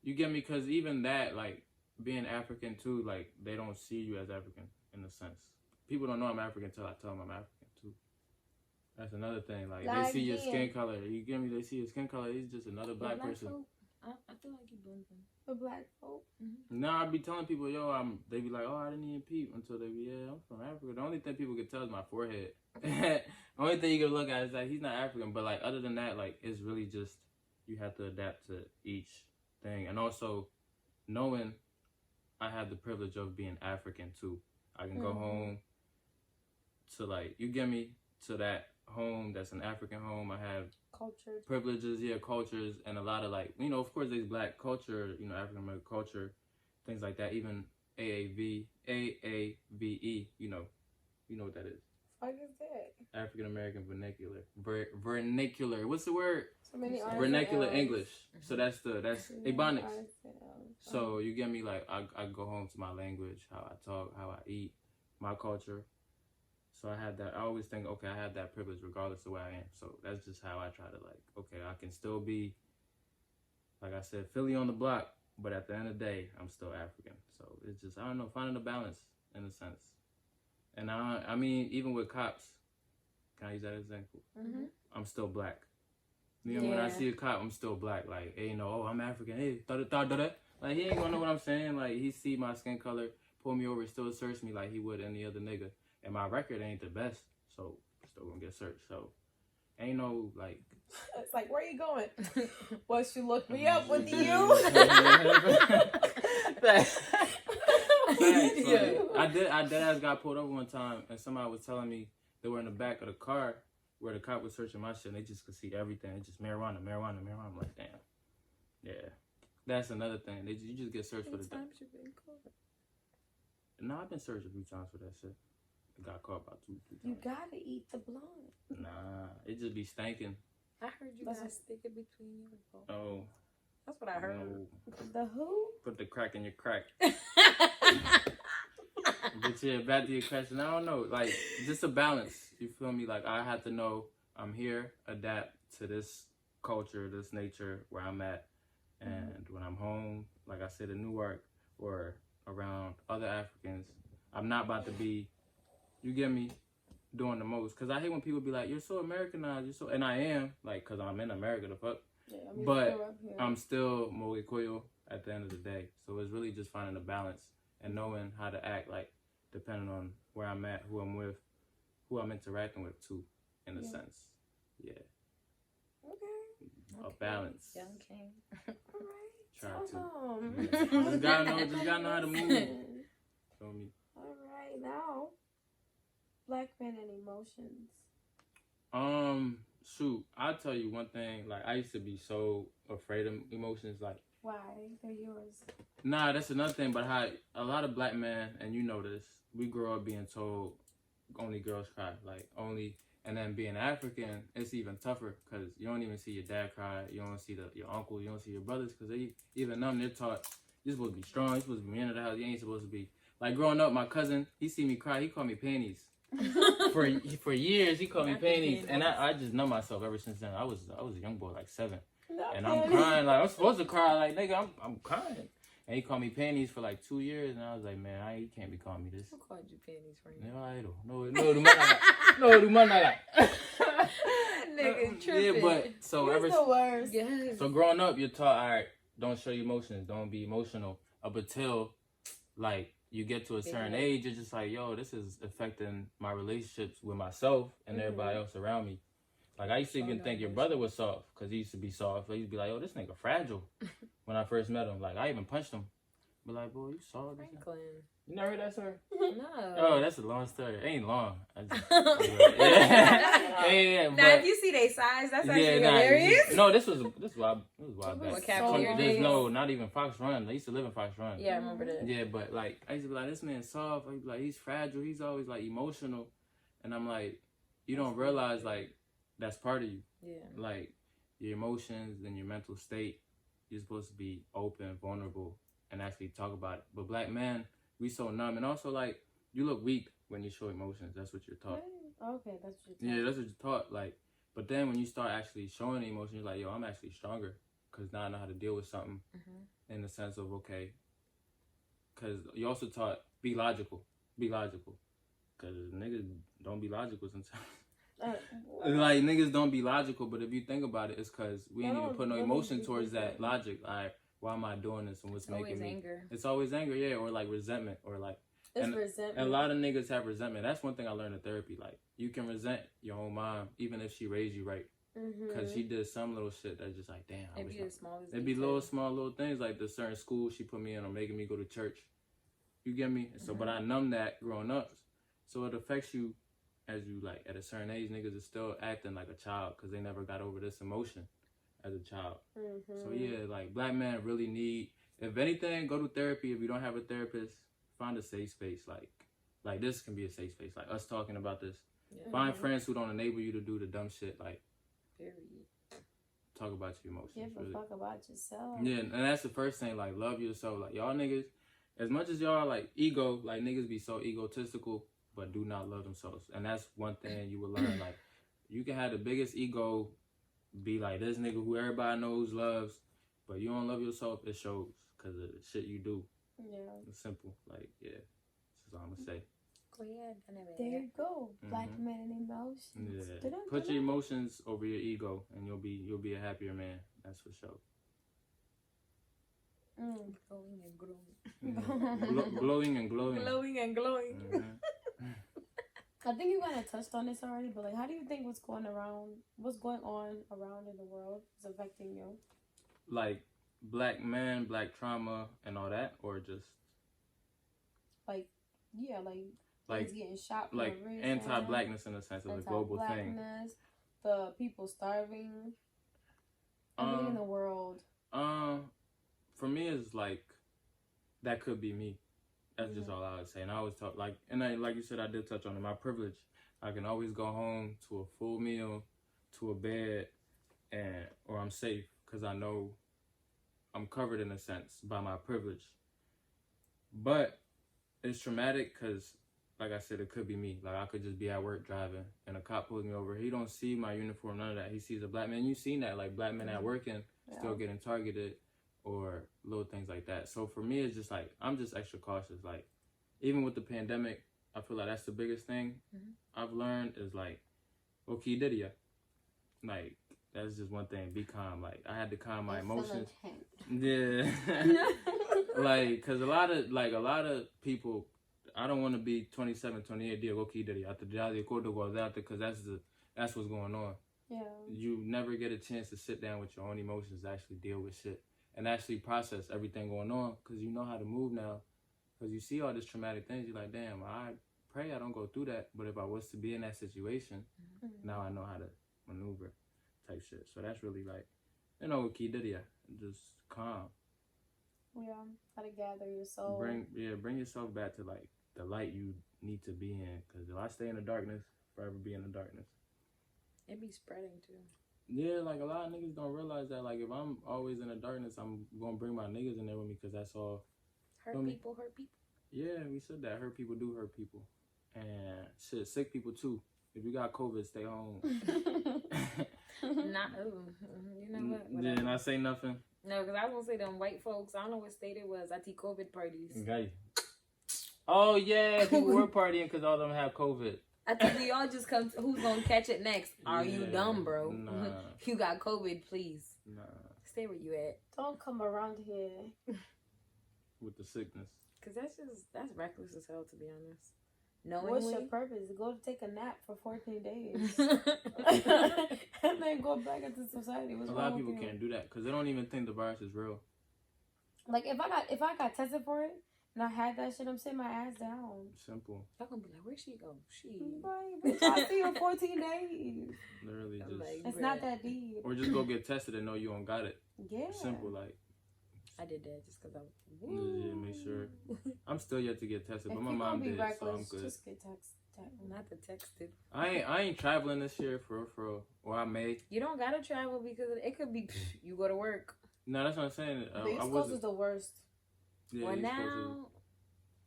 You get me? Because even that, like, being African too, like, they don't see you as African in a sense. People don't know I'm African until I tell them I'm African too. That's another thing. Like, they see your skin color. You get me? They see your skin color. He's just another black person. Folk, I feel like you blend them. For black folk? No, I be telling people, yo, they be like, oh, I didn't even peep until they be, yeah, I'm from Africa. The only thing people can tell is my forehead. The only thing you can look at is like, he's not African. But like, other than that, like, it's really just, you have to adapt to each thing. And also, knowing I have the privilege of being African too. I can go home to like, you get me, to that home that's an African home. I have culture privileges, cultures, and a lot of like, of course there's black culture, African American culture, things like that. Even AAVE, you know what that is. What is that? African American vernacular. Vernacular. What's the word? So many vernacular English. So that's Ebonics. So you get me, like I go home to my language, how I talk, how I eat, my culture. So I had that. I always think, okay, I have that privilege regardless of where I am. So that's just how I try to like, okay, I can still be, like I said, Philly on the block, but at the end of the day, I'm still African. So it's just, I don't know, finding a balance in a sense. And I mean, even with cops, can I use that as an example? I'm still black. When I see a cop, I'm still black. Like, hey, oh, I'm African. Hey, like, he ain't gonna know what I'm saying. Like, he see my skin color, pull me over, still search me like he would any other nigga. And my record ain't the best, so still gonna get searched. So ain't no like. It's like, where you going? Once you look me up with you. I dead got pulled over one time, and somebody was telling me they were in the back of the car where the cop was searching my shit, and they just could see everything. It's just marijuana. I'm like, damn. Yeah, that's another thing. You just get searched for the. Times you been caught? No, I've been searched a few times for that shit. I got caught about 2-3 times. You gotta eat the blunt. Nah, it just be stinking. I heard you guys stick it between your bones. Oh. That's what I heard. No. The who? Put the crack in your crack. But yeah, back to your question. I don't know. Like, just a balance. You feel me? Like, I have to know I'm here, adapt to this culture, this nature, where I'm at. And when I'm home, like I said, in Newark, or around other Africans, I'm not about to be, you get me, doing the most. Because I hate when people be like, you're so Americanized, and I am, like, because I'm in America, the fuck. Yeah, I mean, but I'm still Mogekoyo at the end of the day. So it's really just finding a balance and knowing how to act, like, depending on where I'm at, who I'm with, who I'm interacting with, too, in a sense. Yeah. Okay. A balance. Young King. Try Awesome. to. Just gotta know how to move. Feel me? All right, now, black men and emotions. Shoot, I'll tell you one thing. Like, I used to be so afraid of emotions. Like, Why? They're yours. nah, that's another thing. But how a lot of black men, and you know this, we grow up being told only girls cry. Like, only, and then being African, it's even tougher because you don't even see your dad cry. You don't see your uncle. You don't see your brothers because even them, they're taught you're supposed to be strong. You're supposed to be in the house. You ain't supposed to be. Like, growing up, my cousin, he see me cry. He called me panties. for years, he called me panties, and I just know myself ever since then. I was a young boy, like 7, and I'm crying like I'm supposed to cry, like nigga, I'm crying, and he called me panties for like 2 years, and I was like, man, he can't be calling me this. Who called you panties for you? No, I don't. No, do man like. Nigga tripping. Yeah, but so You're the worst. Yes. So growing up, you're taught, all right, don't show your emotions, don't be emotional, up until like you get to a certain age, you're just like, yo, this is affecting my relationships with myself and everybody else around me. Like, I used to even think your brother was soft, because he used to be soft. I used to be like, oh, this nigga fragile when I first met him. Like, I even punched him. But like, boy, you soft. Franklin. You never heard that story? No. Oh, that's a long story. It ain't long. Yeah, Now, but, if you see their size, that's actually hilarious. No, this was wild back. What Captain There's no, not even Fox Run. They used to live in Fox Run. Yeah, I remember that. Yeah, but like, I used to be like, this man's soft. I'd be like, he's fragile. He's always like emotional. And I'm like, you don't realize like that's part of you. Yeah. Like your emotions and your mental state. You're supposed to be open, vulnerable, and actually talk about it. But black men, we so numb, and also like you look weak when you show emotions. That's what you're taught. Okay, that's what you're taught. Yeah, that's what you're taught. Like, but then when you start actually showing the emotions, you're like, yo, I'm actually stronger because now I know how to deal with something in the sense of okay. Because you also taught be logical, because niggas don't be logical sometimes. Like niggas don't be logical, but if you think about it, it's because we ain't even put no emotion towards that logic. Like, why am I doing this and what's making me? Anger. It's always anger, yeah, or like resentment, or like. Resentment. And a lot of niggas have resentment. That's one thing I learned in therapy. Like, you can resent your own mom, even if she raised you right. Because she did some little shit that's just like, damn. It'd be small things like the certain school she put me in or making me go to church. You get me? So, but I numbed that growing up. So it affects you as you, like, at a certain age, niggas is still acting like a child because they never got over this emotion as a child. So, yeah, like, black men really need, if anything, go to therapy. If you don't have a therapist, find a safe space. Like this can be a safe space. Like, us talking about this. Yeah. Find friends who don't enable you to do the dumb shit. Like, period. Talk about your emotions. Yeah, but really. Talk about yourself. Yeah, and that's the first thing. Like, love yourself. Like, y'all niggas, as much as y'all like ego, like niggas be so egotistical, but do not love themselves. And that's one thing you will learn. Like, you can have the biggest ego, be like this nigga who everybody knows loves, but you don't love yourself. It shows because of the shit you do. Yeah. It's simple. Like, yeah. That's all I'm gonna say. There you go. Black men and emotions. Yeah. Put your emotions over your ego and you'll be a happier man. That's for sure. Glowing and glowing. Glowing and glowing. Glowing and glowing. I think you kind of touched on this already, but like, how do you think what's going on around in the world is affecting you? Like, black men, black trauma, and all that, or just like, yeah, like getting shot for like anti-blackness in the sense of a global thing. The people starving. In the world. For me, it's like that could be me. That's just all I would say. And I always talk like, and like you said, I did touch on it. My privilege. I can always go home to a full meal, to a bed, or I'm safe because I know I'm covered in a sense by my privilege. But it's traumatic because, like I said, it could be me. Like, I could just be at work driving and a cop pulls me over. He don't see my uniform, none of that. He sees a black man. You've seen that, like black men at work and still getting targeted or little things like that. So for me, it's just like, I'm just extra cautious. Like, even with the pandemic, I feel like that's the biggest thing I've learned is like, okay, did ya? Like, that's just one thing. Be calm. Like, I had to calm my emotions. Yeah. Like, cause a lot of people, I don't want to be 27, 28, okay, did ya? Cause that's what's going on. Yeah. You never get a chance to sit down with your own emotions, actually deal with shit, and actually process everything going on, because you know how to move now. Because you see all these traumatic things, you're like, damn, I pray I don't go through that. But if I was to be in that situation, now I know how to maneuver type shit. So that's really like, just calm. Yeah, how to gather your soul. Bring yourself back to like the light you need to be in. Because if I stay in the darkness, forever be in the darkness. It be spreading too. Yeah, like a lot of niggas don't realize that. Like if I'm always in the darkness, I'm gonna bring my niggas in there with me, because that's all. Hurt people. Yeah, we said that. Hurt people do hurt people. And shit, sick people too. If you got COVID, stay home. You know what? Yeah, not say nothing. No, because I was going to say them white folks, I don't know what state it was, at the COVID parties. Okay. Oh, yeah, people were partying because all of them have COVID. I think we all just come to, who's going to catch it next? Are you dumb, bro? Nah. You got COVID, please. Nah. Stay where you at. Don't come around here. With the sickness. Because that's reckless as hell, to be honest. What's your purpose? Go to take a nap for 14 days. And then go back into society. A lot of people can't do that because they don't even think the virus is real. Like, if I got tested for it and I had that shit, I'm sitting my ass down. Simple. Y'all gonna be like, where'd she go? Right, bitch, I'll see you in 14 days. Literally just... Like, it's not that deep. Or just go get tested and know you don't got it. Yeah. Simple, like... I did that just because I was... Yeah, make sure. I'm still yet to get tested, but my mom did, so I'm good. Just get tested. Not the texted. I ain't traveling this year for real. Or I may. You don't gotta travel because it could be you go to work. No, that's what I'm saying. The East Coast is the worst. Yeah, well, now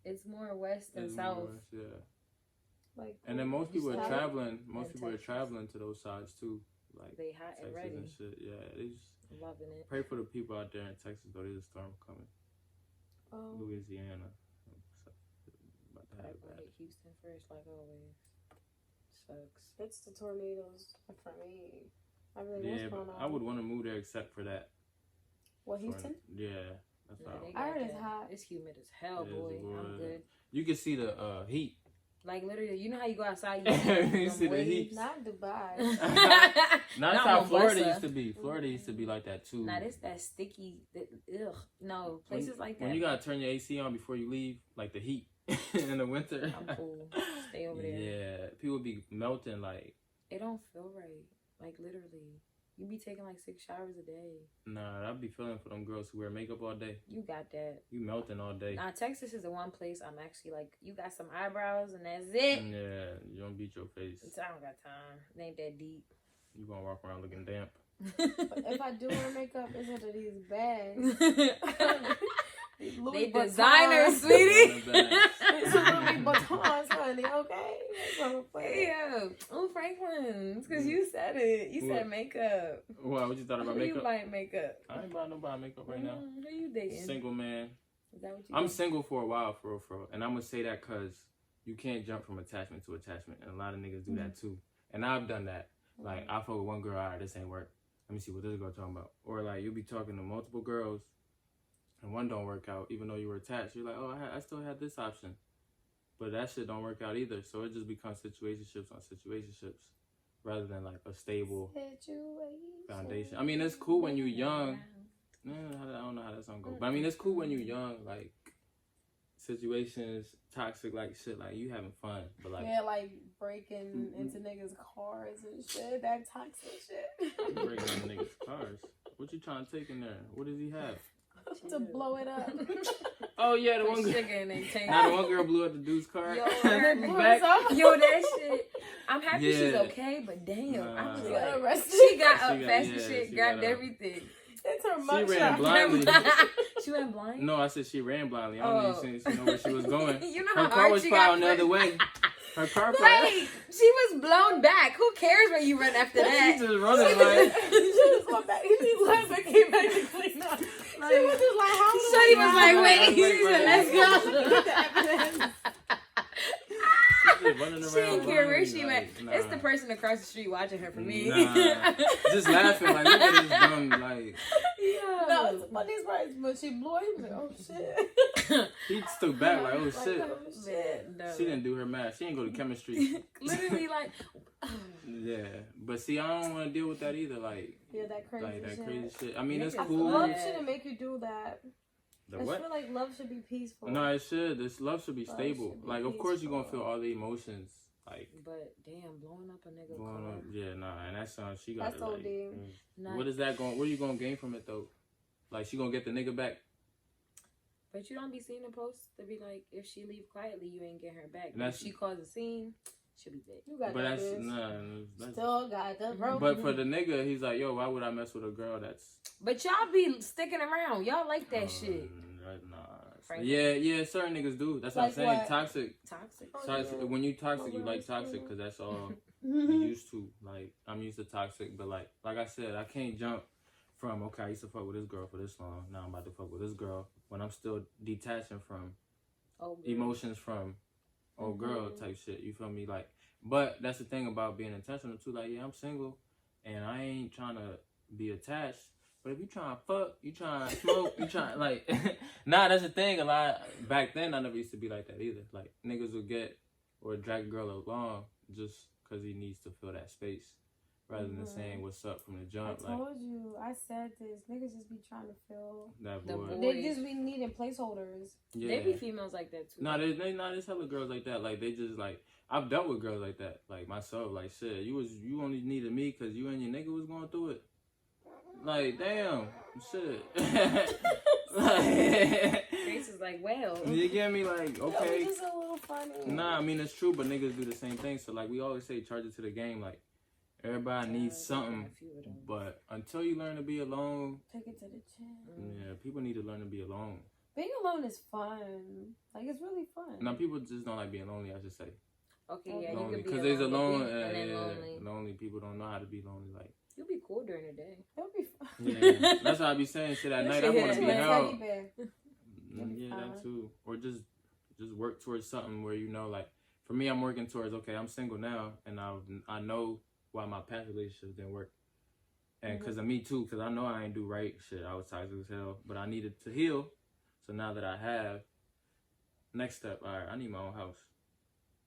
it's more west than south. West, yeah. Like, and then most people are traveling. Most people are traveling to those sides too, like they hot Texas and ready. And shit. Yeah, they just loving it. Pray for the people out there in Texas though. There's a storm coming. Louisiana. I hit Houston first, like always. Sucks. It's the tornadoes for me. I really yeah, but I would want to move there except for that. What, Houston? Yeah, that's I heard it's hot. It's humid as hell, boy. I'm good. You can see the heat. Like literally, you know how you go outside, you see the heat. Not Dubai. That's how Florida used to be. Florida used to be like that too. Nah, it's that sticky. Ugh. No, places like that. When you gotta turn your AC on before you leave, like the heat in the winter. I'm cool. Stay over there. Yeah, people be melting like. It don't feel right. Like literally, you be taking like 6 showers a day. Nah, I'd be feeling for them girls who wear makeup all day. You got that. You melting all day. Nah, Texas is the one place I'm actually like, you got some eyebrows and that's it. Yeah, you don't beat your face. I don't got time. It ain't that deep. You gonna walk around looking damp. But if I do wear makeup, it's under these bags. They designers, sweetie. It's Louis Vuittons, honey, okay? Yeah. Oh, Franklin's, because you said it. You said makeup. What you thought about Who makeup? you buying makeup? I ain't buying nobody makeup right now. Who you dating? Single man. Is that what you I'm single for a while, for real. And I'm going to say that because you can't jump from attachment to attachment. And a lot of niggas do that too. And I've done that. Like, I fuck with one girl, all right, this ain't work. Let me see what this girl talking about. Or like, you'll be talking to multiple girls and one don't work out, even though you were attached. You're like, oh, I still had this option. But that shit don't work out either. So it just becomes situationships on situationships rather than like a stable foundation. I mean, it's cool when you're young. I don't know how that song goes. But I mean, it's cool when you're young. Like, situations, toxic, like shit, like you having fun. But like, yeah, like breaking into niggas' cars and shit. That toxic shit. Breaking into niggas' cars. What you trying to take in there? What does he have? To blow it up. Oh yeah, the one girl. The one girl blew up the dude's car. Yo, that shit. I'm happy she's okay, but damn, I was like, she got up fast and shit, grabbed everything. It's her mugshot. She ran blindly. She went blind? No, I said she ran blindly. I don't even know where she was going. You know her how car was she probably the other way. Her car Wait, she was blown back. Who cares where you run after that? She just running like. She just went back. He left and came back to clean up. Like, she was just like, how Shorty was like, wait. Let's go. She didn't care where she went. It's the person across the street watching her for me. Nah. Just laughing like, look at this dumb, like. Yeah. No, it's the funniest part. But she blew it. He was like, oh shit. He stuck back like, oh shit. Oh, shit. No. She didn't do her math. She didn't go to chemistry. Literally like. Yeah, but see, I don't want to deal with that either. Like, yeah, that crazy shit. I mean, it's Niggas cool. Love shouldn't make you do that. The I what? feel like love should be peaceful. No, it should. This love should be Love stable. should be Like, of course, you're gonna peaceful. feel all the emotions. Like, But damn, blowing up a nigga going car. on. Yeah, nah, and that sounds. She got That's it. Like, OD. what is that going? What are you gonna gain from it though? Like, she gonna get the nigga back. But you don't be seeing the posts to be like, if she leave quietly, you ain't get her back. And If she cause a scene, she'll be dead. You got But that that's bitch. that's. Still got the broken. But for the nigga, he's like, yo, why would I mess with a girl that's? But y'all be sticking around. Y'all like that shit. Nah. Frankly. Yeah, certain niggas do. That's what I'm Like saying. what? Toxic. Toxic. Oh, Toxic. yeah. When you toxic, you Oh, like that's toxic true. because that's all you used to. Like, I'm used to toxic, but like I said, I can't jump from okay, I used to fuck with this girl for this long. Now I'm about to fuck with this girl when I'm still detaching from emotions from old girl type shit. You feel me? Like, but that's the thing about being intentional too. Like, yeah, I'm single, and I ain't trying to be attached. But if you trying to fuck, you trying to smoke, you trying like, nah, that's the thing. A lot back then, I never used to be like that either. Like, niggas would get or drag a girl along just because he needs to fill that space, rather than saying what's up from the jump. I told you, I said this. Niggas just be trying to fill That The void. void. They just be needing placeholders. Yeah. They be females like that too. No, there's hella girls like that. Like, they just like, I've dealt with girls like that. Like myself, like shit, you only needed me because you and your nigga was going through it. Like, damn, shit. Like, Grace is like, well. you get me? Like, okay. It's just a little funny. Nah, I mean, it's true, but niggas do the same thing. So, like, we always say, charge it to the game. Like, everybody needs something. But until you learn to be alone, Take it to the chin. yeah, people need to learn to be alone. Being alone is fun. Like, it's really fun. Now, people just don't like being lonely, I should say. Okay, yeah, Lonely. you could be Because there's alone, and then yeah, lonely. lonely people don't know how to be lonely. Like, You'll be cool during the day. It'll be fun. yeah, that's how I be saying shit at night. I want to be held. Teddy bear. Yeah, that too. Or just work towards something where, you know, like, for me, I'm working towards, okay, I'm single now, and I know why my past relationships didn't work. And because of me too, because I know I ain't do right shit. I was toxic as hell, but I needed to heal. So now that I have, next step, all right, I need my own house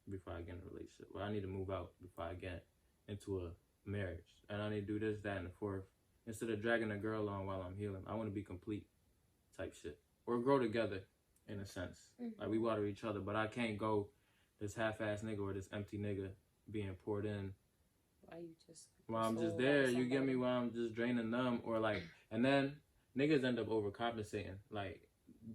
before I get in a relationship. Well, I need to move out before I get into a marriage. And I need to do this, that, and the fourth. Instead of dragging a girl on while I'm healing, I want to be complete type shit. Or grow together, in a sense. Like, we water each other, but I can't go this half-ass nigga or this empty nigga being poured in. Why you just... While I'm just there, you get me? While I'm just draining them. Or like, and then niggas end up overcompensating. Like,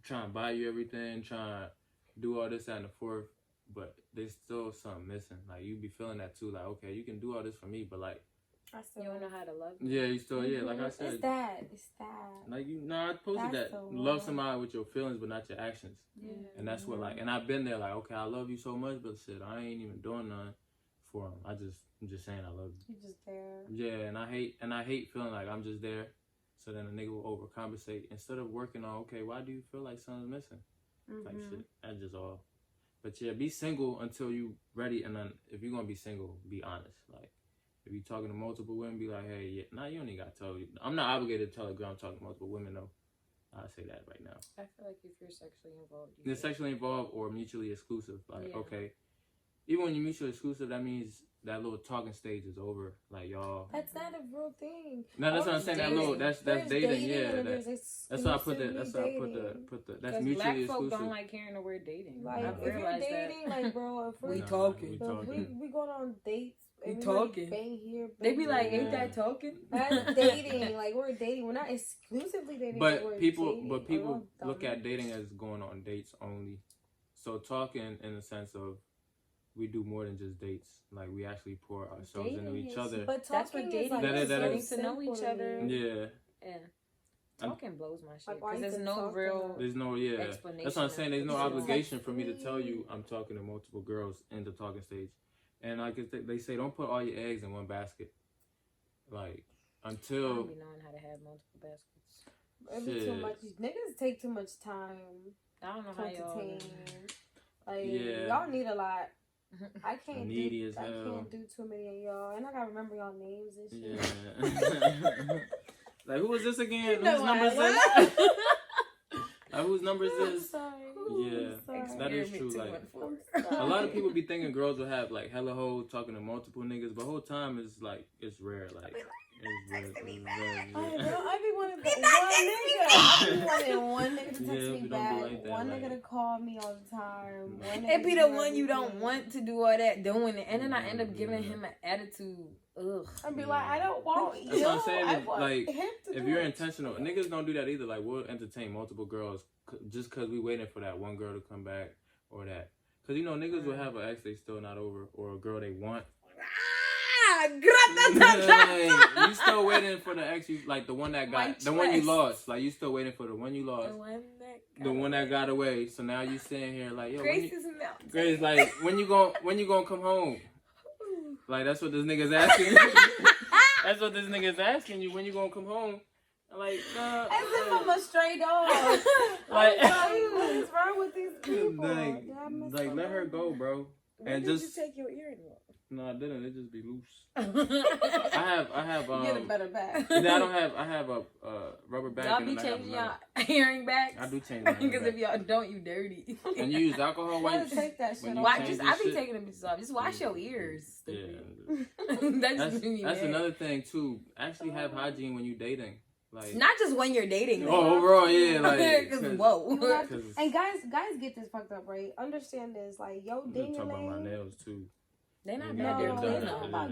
trying to buy you everything, trying to do all this, that, and the fourth. But there's still something missing. Like, you be feeling that too. Like, okay, you can do all this for me, but like, You don't know how to love me. yeah, you still, yeah, like I said. It's that. Like, I posted That's that. the Love one. somebody with your feelings, but not your actions. Yeah. And that's what, like, and I've been there, like, okay, I love you so much, but shit, I ain't even doing nothing for him. I'm just saying I love you. You just there. Yeah, and I hate feeling like I'm just there. So then a nigga will overcompensate instead of working on, okay, why do you feel like something's missing? Like shit. That's just all. But yeah, be single until you ready. And then if you're gonna be single, be honest. Like, if you're talking to multiple women, be like, hey, yeah, nah, you don't even gotta tell you. I'm not obligated to tell a girl I'm talking to multiple women though. I'll say that right now. I feel like if you're sexually involved, They're sexually involved or mutually exclusive. Like, Yeah. okay. Even when you're mutually exclusive, that means that little talking stage is over. Like, y'all. That's not a real thing. No, that's what I'm saying. That little, that's There's dating. Yeah, and that's there's why I put the. exclusively That's why I put dating. the. That's Because mutually black folk exclusive. don't like hearing the word dating. Like, I've if you're realized dating, like, bro, if We we're talking. We So if talking. we going on dates. We and talking. Like, bang here, They bang be like, there. ain't that talking? That's dating. Like, we're dating. We're not exclusively dating. we're But people dating. look at dating as going on dates only. So talking in the sense of we do more than just dates. Like, we actually pour ourselves into Dating each is- other. But That's what talking dating like, is. That Getting is- to know each other. Yeah. Yeah. Talking blows my shit. Like, why Because you there's been no talking real about- There's no, yeah. explanation. That's what I'm saying. There's no Yeah. obligation for me to tell you I'm talking to multiple girls in the talking stage. And like they say, don't put all your eggs in one basket. Like, I until don't be knowing how to have multiple baskets. It'd be too much. Niggas take too much time. I don't know to how y'all. entertain. Like y'all need a lot. I can't do too many of y'all, and I gotta remember y'all names and shit. Yeah. Like, who is this again? Whose number is this? Whose number is this? That is true. Like, a lot of people be thinking girls will have like hella hoes talking to multiple niggas, but the whole time is like it's rare. Like, it's rare. I be wanting one nigga to text me back, one nigga to call me all the time. It be the one you don't want to do all that doing it, and then I end up giving him an attitude. Ugh. I'd be like, I don't want you. That's what I'm saying. Like, if you're intentional, niggas don't do that either. Like, we'll entertain multiple girls just because we waiting for that one girl to come back or that. Because, you know, niggas will have an ex they still not over or a girl they want. You still waiting for the ex, you like the one that got, the one you lost. Like, you still waiting for the one you lost. The one that got away. So now you sitting here like, yo, Grace, like, when you gonna come home? Like, that's what this nigga's asking. That's what this nigga's asking you. When you gonna come home? Like, as if I'm a stray dog. Like, what is wrong with these people? Like let her go, bro. When did you take your earring off? No, I didn't. It just be loose. I have. Get a better bag. I have a rubber bag. Y'all be changing y'all earring bags? I do change my earring because if y'all don't, you dirty. And you use alcohol when you take that shit off. I be taking them off. Just wash your ears. Yeah. That's another thing too. Actually, have hygiene when you dating. Like, not just when you're dating. Oh, overall, yeah. Like, whoa. And guys get this fucked up, right? Understand this, like, yo, ding-a-ling. I'm talking about my nails too. They're not bad. They're clean.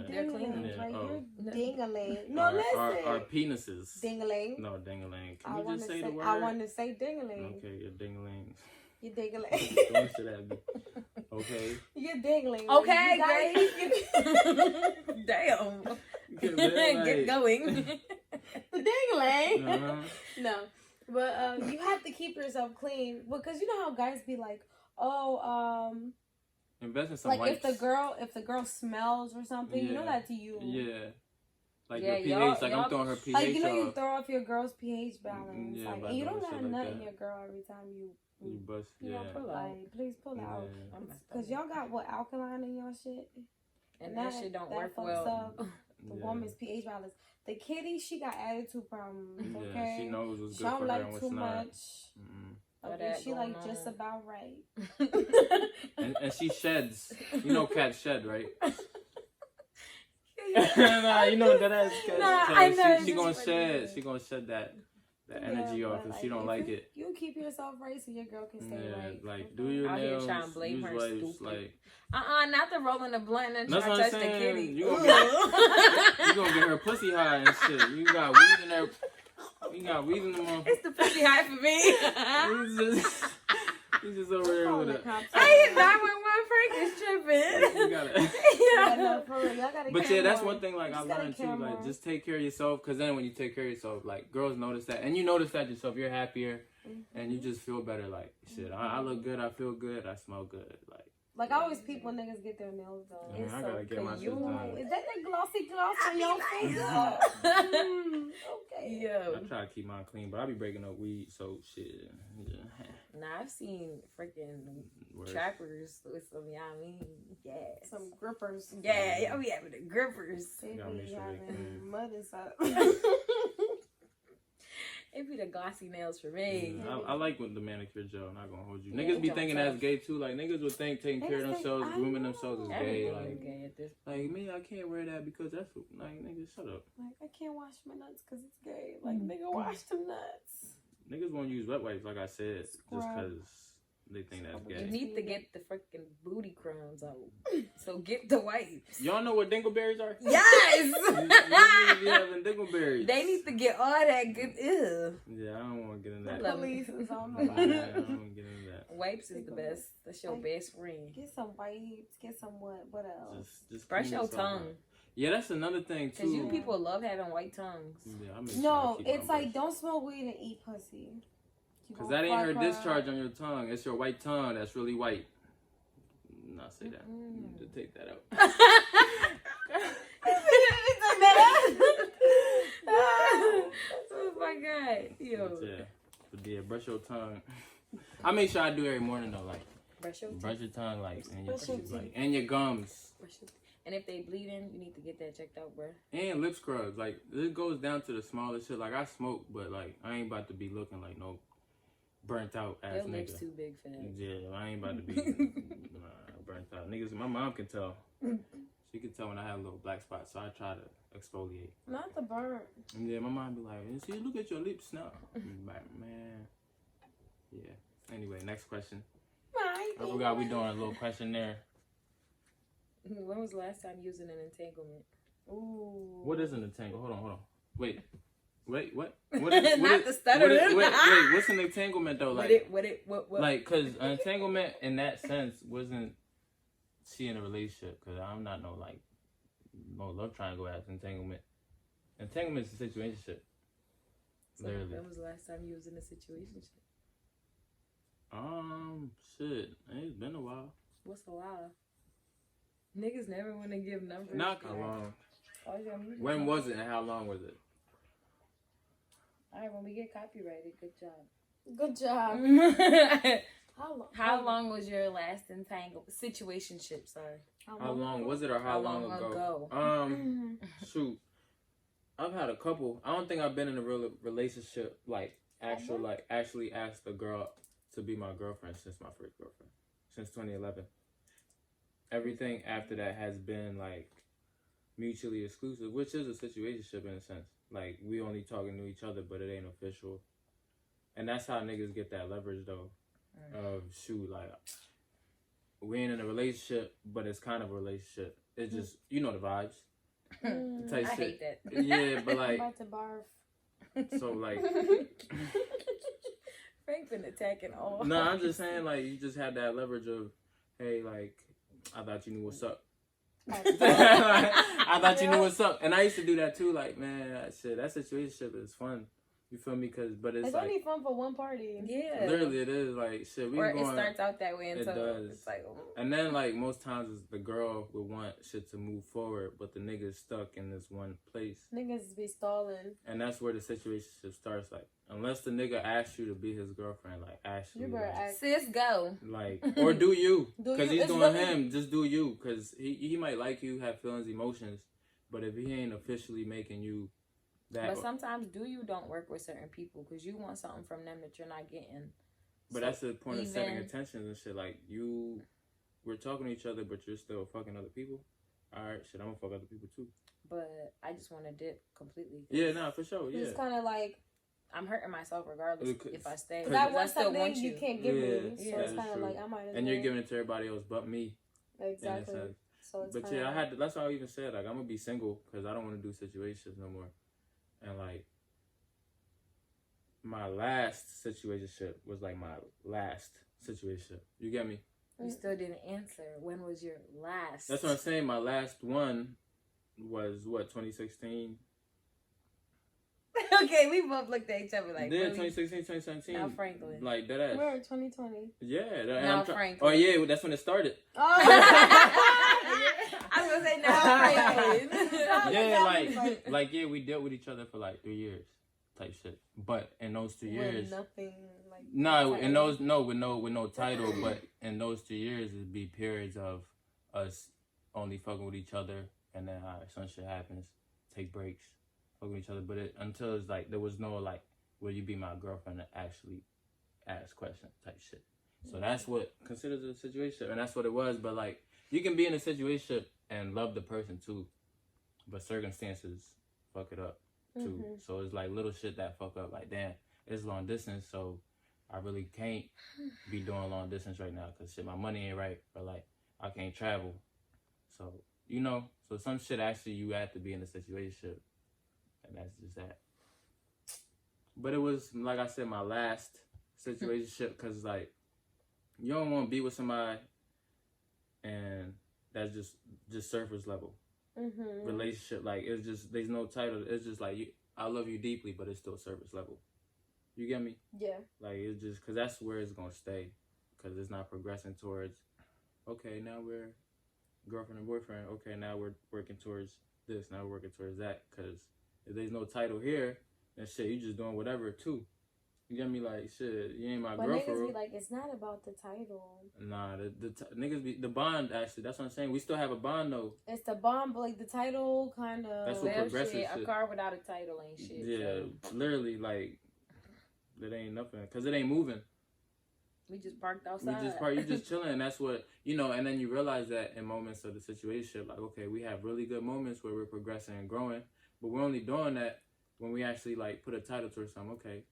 They're clean. Right? You're ding-a-ling. No, listen. Our penises. Ding-a-ling. No, ding-a-ling. Can you just say the word? I want to say ding-a-ling. Okay, you're ding-a-ling. You're ding-a-ling. Don't say that. Okay. You're ding-a-ling. Okay, great. Damn. Get going. The ding-a-ling. Uh-huh. No, but you have to keep yourself clean because you know how guys be like, invest in some like wipes. if the girl smells or something, you know that's you. Yeah. Like your pH, like I'm throwing her pH like, you know, off. you throw off your girl's pH balance. Yeah, like, and you don't shit gotta like nut that. in your girl every time you bust. please pull out. Because y'all got what, alkaline in y'all shit? And that shit don't work well. The woman's pH balance. The kitty, she got attitude problems. Okay, yeah, she knows what's good she don't for like her and too what's not. much. Okay, she like just about right. and she sheds. You know cats shed, right? Nah, you know that ass cat. I know. She gonna shed. She gonna shed that energy off if she don't like it. You keep yourself right so your girl can stay right. Like, do your nails. Trying to blame her wipes, stupid. like, not the rolling the blunt and trying to touch the kitty. You gonna get her pussy high and shit. You got weed in her. You got weed in the mouth. It's the pussy high for me. He's just over there with it. Hey, 911 Frank is tripping. You gotta. But yeah, that's one thing. Like I learned too. Like just take care of yourself, because then when you take care of yourself, like girls notice that, and you notice that yourself. You're happier, and you just feel better. Like shit, I look good. I feel good. I smell good. Like I always peep when niggas get their nails done. I gotta get my shit done. Is that the glossy gloss on your face? Okay. Yo. I try to keep mine clean, but I be breaking up weed, so shit. Yeah. Nah, I've seen freaking trappers with some, you know what I mean? Yeah. Some grippers. Yeah, y'all be having the grippers. They be having mud inside. It be the glossy nails for me. I like with the manicure gel, not gonna hold you. Niggas be thinking that's gay too. Like niggas would think taking care of themselves, grooming themselves is gay. Like me, I can't wear that because that's like niggas shut up. Like I can't wash my nuts because it's gay. Like nigga, wash them nuts. Niggas won't use wet wipes, like I said, just because they think that's gay. You need to get the freaking booty crumbs out. So get the wipes. Y'all know what dingleberries are? Yes! You having dingleberries. They need to get all that good. Ew. Yeah, I don't want to get in that. I don't want to get into that. Wipes is the best. That's your best friend. Get some wipes. Get some what else? Just brush your tongue. Yeah, that's another thing too. Because you people love having white tongues. Yeah, no, it's like don't smoke weed and eat pussy. Because that ain't her discharge on your tongue. It's your white tongue that's really white. Not say that. To take that out. Oh my god. Yo. Yeah, brush your tongue. I make sure I do every morning though, like Brush your tongue, like Brush and your gums. And if they bleeding, you need to get that checked out, bro. And lip scrubs. Like it goes down to the smallest shit. Like I smoke, but like I ain't about to be looking like no burnt out ass Your nigga. lips too big for that. Yeah, I ain't about to be burnt out. Niggas, my mom can tell. She can tell when I have a little black spot, so I try to exfoliate. Not the burn. Yeah, my mom be like, see, look at your lips now. I'm like, man. Yeah. Anyway, next question. I forgot we doing a little questionnaire. When was the last time you using an entanglement? Ooh. What is an entanglement? Hold on. Wait, what? What Not the stutter. Wait, what's an entanglement though? Like, what? Like, cause an entanglement in that sense wasn't she in a relationship? Cause I'm not no love triangle ass entanglement. Entanglement is a situationship. So Literally. when was the last time you was in a situationship? Shit, it's been a while. What's a while? Niggas never want to give numbers. Not how long. Oh, When was it and how long was it? Alright, when we get copyrighted, good job. Good job. How long was your last situationship? Sorry. How long was it or how long ago? Shoot. I've had a couple. I don't think I've been in a real relationship actually asked a girl to be my girlfriend since my first girlfriend. Since 2011. Everything after that has been like mutually exclusive, which is a situationship in a sense. Like we only talking to each other, but it ain't official. And that's how niggas get that leverage though. Of shoot, like we ain't in a relationship, but it's kind of a relationship. It's just the vibes. I hate that. Yeah, but like I'm about to barf. So like Frank been attacking all. No, I'm just saying like you just had that leverage of, hey, like I thought you knew what's up. I thought you knew what's up, and I used to do that too. Like, man, that situationship is fun. You feel me? But it's like, only fun for one party. Yeah, literally it is. Like shit, it starts out that way until it does. It's like, and then like most times it's the girl would want shit to move forward, but the nigga's stuck in this one place. Niggas be stalling, and that's where the situationship starts. Like, unless the nigga asks you to be his girlfriend, like actually, you better ask. Sis, go. Like, or do you? Because he's doing really him. Just do you, because he might like you, have feelings, emotions, but if he ain't officially making you. But sometimes don't work with certain people because you want something from them that you're not getting. But so that's the point of setting intentions and shit. Like we're talking to each other, but you're still fucking other people. All right, shit, I'm gonna fuck other people too. But I just want to dip completely. Yeah, no, for sure. Yeah, it's kind of like I'm hurting myself regardless if I stay. Because I still want you can't give me. So it's kind of like I might. And you're giving it to everybody else but me. Exactly. So it's but yeah, I had to. That's why I even said like I'm gonna be single because I don't want to do situations no more. And like my last situationship was like my last situationship. You get me? You still didn't answer. When was your last? That's what I'm saying. My last one was what, 2016? Okay, we both looked at each other like, yeah, 2016, 2017. Now Franklin. Like that ass. We're in 2020. Yeah. Now Franklin. Oh yeah, that's when it started. Oh. I was gonna say now Franklin. Yeah, we dealt with each other for like 3 years, type shit. But in those 2 years, nothing like. No, in those with no title. But in those 2 years, it'd be periods of us only fucking with each other, and then some shit happens, take breaks, fucking with each other. But until it's like there was no like, will you be my girlfriend to actually ask questions type shit. So that's what considers a situation, and that's what it was. But like, you can be in a situation and love the person too, but circumstances fuck it up too. Mm-hmm. So it's like little shit that fuck up. Like, damn, it's long distance, so I really can't be doing long distance right now because shit, my money ain't right, or like I can't travel. So so some shit actually you have to be in a situation, and that's just that. But it was like I said, my last situationship because like you don't want to be with somebody and that's just surface level relationship. Like it's just there's no title. It's just like I love you deeply, but it's still surface level. You get me? Yeah. Like it's just because that's where it's gonna stay, because it's not progressing towards. Okay, now we're girlfriend and boyfriend. Okay, now we're working towards this. Now we're working towards that. Because if there's no title here, then shit, you just doing whatever too. You get me? Like, shit, you ain't my but girl niggas for real. be like, it's not about the title. Nah, niggas be the bond. Actually, that's what I'm saying. We still have a bond though. It's the bond, but like the title kind of. That's what progressive shit. A car without a title ain't shit. Yeah, so. Literally, like that ain't nothing because it ain't moving. We just parked outside. You just chilling. And that's what and then you realize that in moments of the situation, like okay, we have really good moments where we're progressing and growing, but we're only doing that when we actually like put a title towards something. Okay,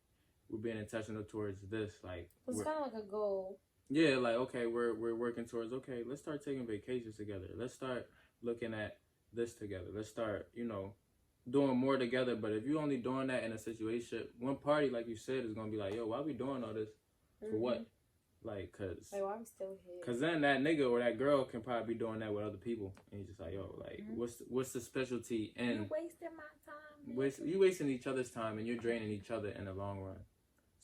we're being intentional towards this. Like it's kind of like a goal. Yeah, like okay, we're working towards okay. Let's start taking vacations together. Let's start looking at this together. Let's start doing more together. But if you're only doing that in a situation, one party like you said is gonna be like, yo, why we doing all this for what? Like, cause why we still here? Cause then that nigga or that girl can probably be doing that with other people, and you're just like, yo, like, what's the specialty in? You wasting my time. You wasting each other's time, and you're draining each other in the long run.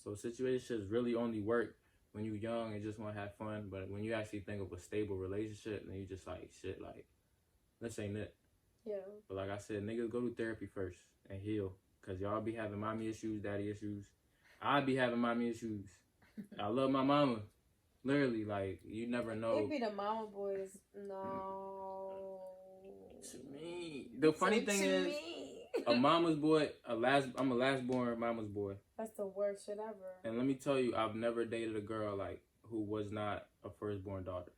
So situations really only work when you're young and just want to have fun. But when you actually think of a stable relationship, then you just like shit, like, this ain't it. Yeah. But like I said, niggas go to therapy first and heal, cause y'all be having mommy issues, daddy issues. I be having mommy issues. I love my mama. Literally, like, you never know. It be the mama boys. No. To me. The funny thing is, a mama's boy, I'm a last-born mama's boy. That's the worst shit ever. And let me tell you, I've never dated a girl, like, who was not a first-born daughter.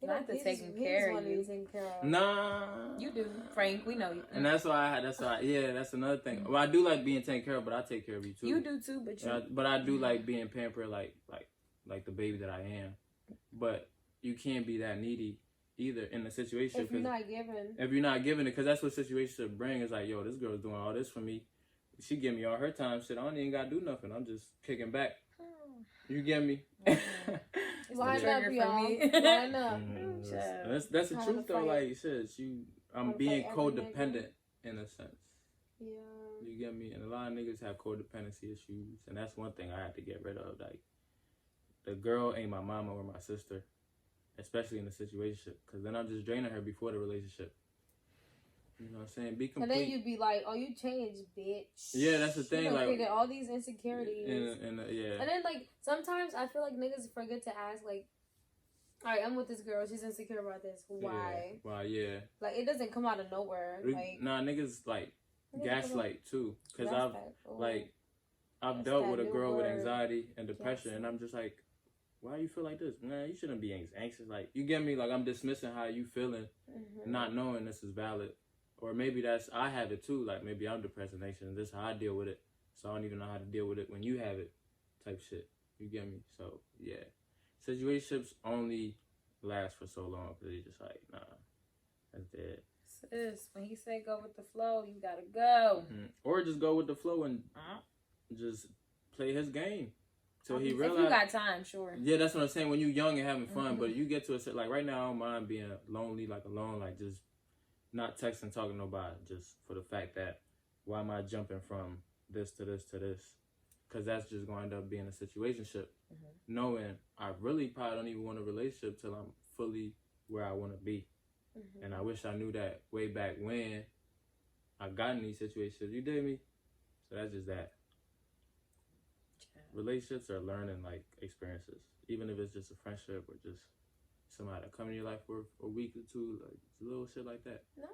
Not to taking care of you. Nah. You do. Frank, we know you. And that's why, that's another thing. Well, I do like being taken care of, but I take care of you too. You do too, but I do like being pampered like the baby that I am. But you can't be that needy either in the situation. If you're not giving. If you're not giving it, because that's what situation bring. Is like, yo, this girl's doing all this for me. She give me all her time. Shit, I don't even got to do nothing. I'm just kicking back. You get me? Line up, y'all. Line up. That's the truth though. Like, shit, I'm being codependent in a sense. Yeah. You get me? And a lot of niggas have codependency issues, and that's one thing I have to get rid of. Like, the girl ain't my mama or my sister, especially in the situation, because then I'm just draining her before the relationship. You know what I'm saying? Be complete. And then you'd be like, oh, you changed, bitch. Yeah, that's the thing. Like, you get all these insecurities. Yeah. And then, like, sometimes I feel like niggas forget to ask, like, all right, I'm with this girl. She's insecure about this. Why? Yeah. Why, yeah. Like, it doesn't come out of nowhere. Like, nah, niggas, like, gaslight, too. Because I've dealt with a girl with anxiety and depression, and I'm just like, why you feel like this? Man, you shouldn't be anxious. Like, you get me? Like, I'm dismissing how you feeling, not knowing this is valid. Or maybe I have it too. Like, maybe I'm depressed and anxious, and this is how I deal with it. So I don't even know how to deal with it when you have it, type shit. You get me? So, yeah. Situationships only last for so long because you're just like, nah, that's dead. Sis, when he said go with the flow, you gotta go. Or just go with the flow and just play his game. So he realized. If you got time, sure. Yeah, that's what I'm saying. When you're young and having fun, but you get to a certain, like right now, I don't mind being lonely, like alone, like just not texting, talking to nobody, just for the fact that why am I jumping from this to this to this? Because that's just going to end up being a situationship. Knowing I really probably don't even want a relationship till I'm fully where I want to be. And I wish I knew that way back when I got in these situations. You dig me? So that's just that. Relationships are learning, like, experiences. Even if it's just a friendship or just somebody that come in your life for a week or two, like little shit like that. Not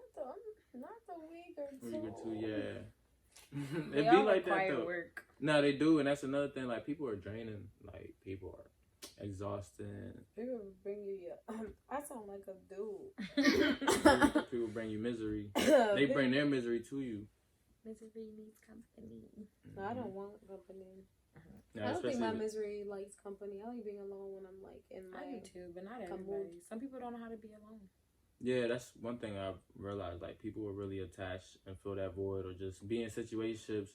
the week or two. Week or two, yeah. They It be all like that require though. work. No, they do, and that's another thing. Like, people are draining. Like, people are exhausting. People bring you I sound like a dude. People bring you misery. They bring their misery to you. Misery needs company. No, I don't want company. Yeah, I don't think my misery likes company. I like being alone when I'm like in my. I do too, but not everybody. Some people don't know how to be alone. Yeah, that's one thing I've realized. Like, people are really attached and feel that void, or just be in situationships.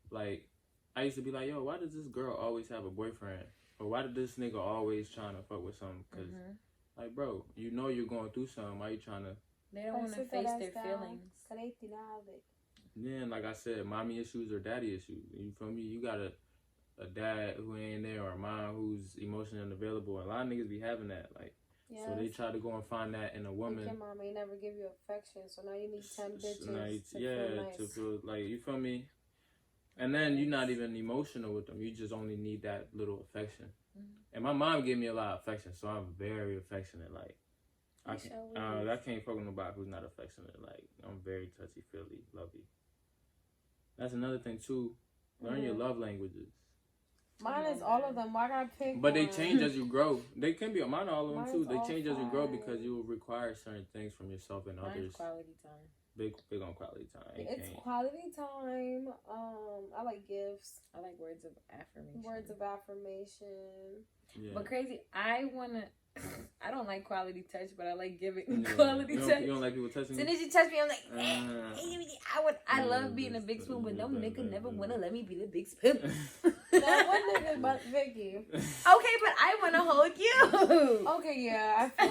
Like, I used to be like, yo, why does this girl always have a boyfriend? Or why did this nigga always trying to fuck with something? Because, like, bro, you know you're going through something. Why you trying to... They don't want to face their feelings. Yeah, and like I said, mommy issues or daddy issues. You feel me? You got a dad who ain't there, or a mom who's emotionally unavailable. A lot of niggas be having that. Like, so they try to go and find that in a woman. Like, your mom may never give you affection, so now you need 10 bitches to feel nice. To feel, like, you feel me? And then you're not even emotional with them. You just only need that little affection. And my mom gave me a lot of affection, so I'm very affectionate. Like, I can't fuck with nobody who's not affectionate. Like, I'm very touchy-feely, lovey. That's another thing, too. Learn your love languages. Mine is all of them. Why gotta pick But they one? change as you grow. They can be, mine all of them, too. They change as you grow 5. because you will require certain things from yourself and others. Quality time. Big on quality time. It's quality time. I like gifts. I like words of affirmation. Words of affirmation. Yeah. But crazy, I don't like quality touch, but I like giving quality touch. You don't like people touching As soon you? as you touch me, I'm like, I love being a big spoon, but no nigga never wanna let me be the big spoon. No, one nigga but Vicky. Okay, but I wanna hold you. Okay, yeah, I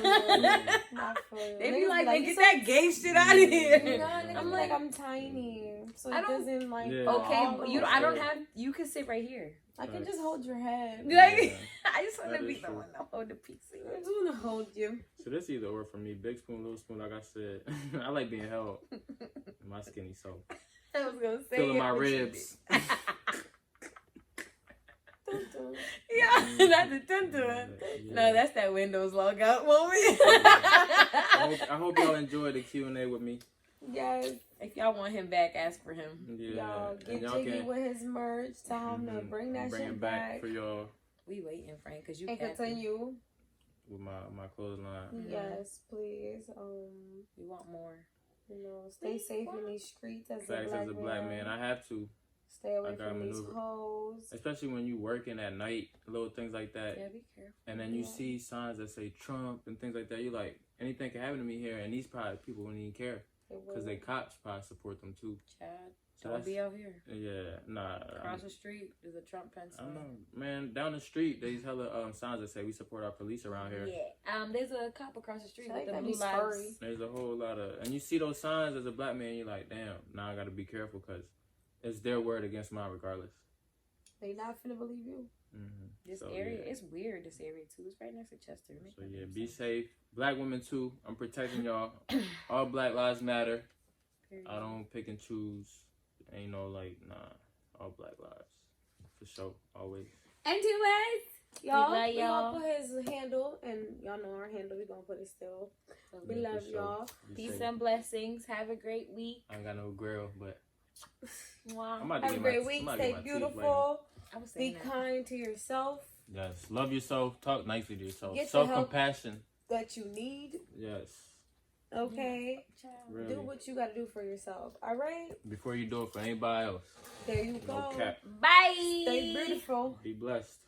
feel you. They be like, get that gay shit out of here. No, I'm like, I'm tiny, so it doesn't like. Yeah. Okay, I don't have. You can sit right here. I can just hold your head. Like, I just want to be the one to hold the pizza. I just want to hold you. So this either or for me. Big spoon, little spoon, like I said. I like being held. My skinny soul. I was going to say Feeling my ribs. Yeah, not the dun-dun. No, that's that Windows logout moment. I hope y'all enjoy the Q&A with me. Yes. If y'all want him back, ask for him. Yeah. Y'all get jiggy with his merch. Tell him to bring that shit back for y'all. We waiting, Frank, because you and Mm-hmm. continue with my clothesline. Yes, please. We want more. You know, stay safe in these streets as Facts, as a black man. I have to. Stay away from these hoes. Especially when you working at night, little things like that. Yeah, be careful. And then you see signs that say Trump and things like that. You're like, anything can happen to me here. And these probably people wouldn't even care. Because they cops probably support them too. Chad, so don't be out here. Yeah, nah. Across the street, there's a Trump pencil. I don't know. Man, down the street, there's hella signs that say we support our police around here. Yeah. There's a cop across the street with the blue lights. lights. There's a whole lot of... And you see those signs as a black man, you're like, damn, now I got to be careful because it's their word against mine regardless. They not finna believe you. Mm-hmm. This area, it's weird, this area too. It's right next to Chester. So yeah, be safe. Black women too. I'm protecting y'all. All Black Lives Matter. Period. I don't pick and choose. Ain't no like, nah. All Black Lives. For sure. Always. Anyways, y'all, we gonna put his handle, and y'all know our handle. We gonna put it still. We love y'all. Peace and blessings. Have a great week. I ain't got no grill, but wow. Have a great week. Stay beautiful. Be kind to yourself. Yes. Love yourself. Talk nicely to yourself. Get self-compassion that you need. Yes. Okay. Really. Do what you gotta do for yourself. All right. Before you do it for anybody else. There you go. No cap. Bye. Stay beautiful. Be blessed.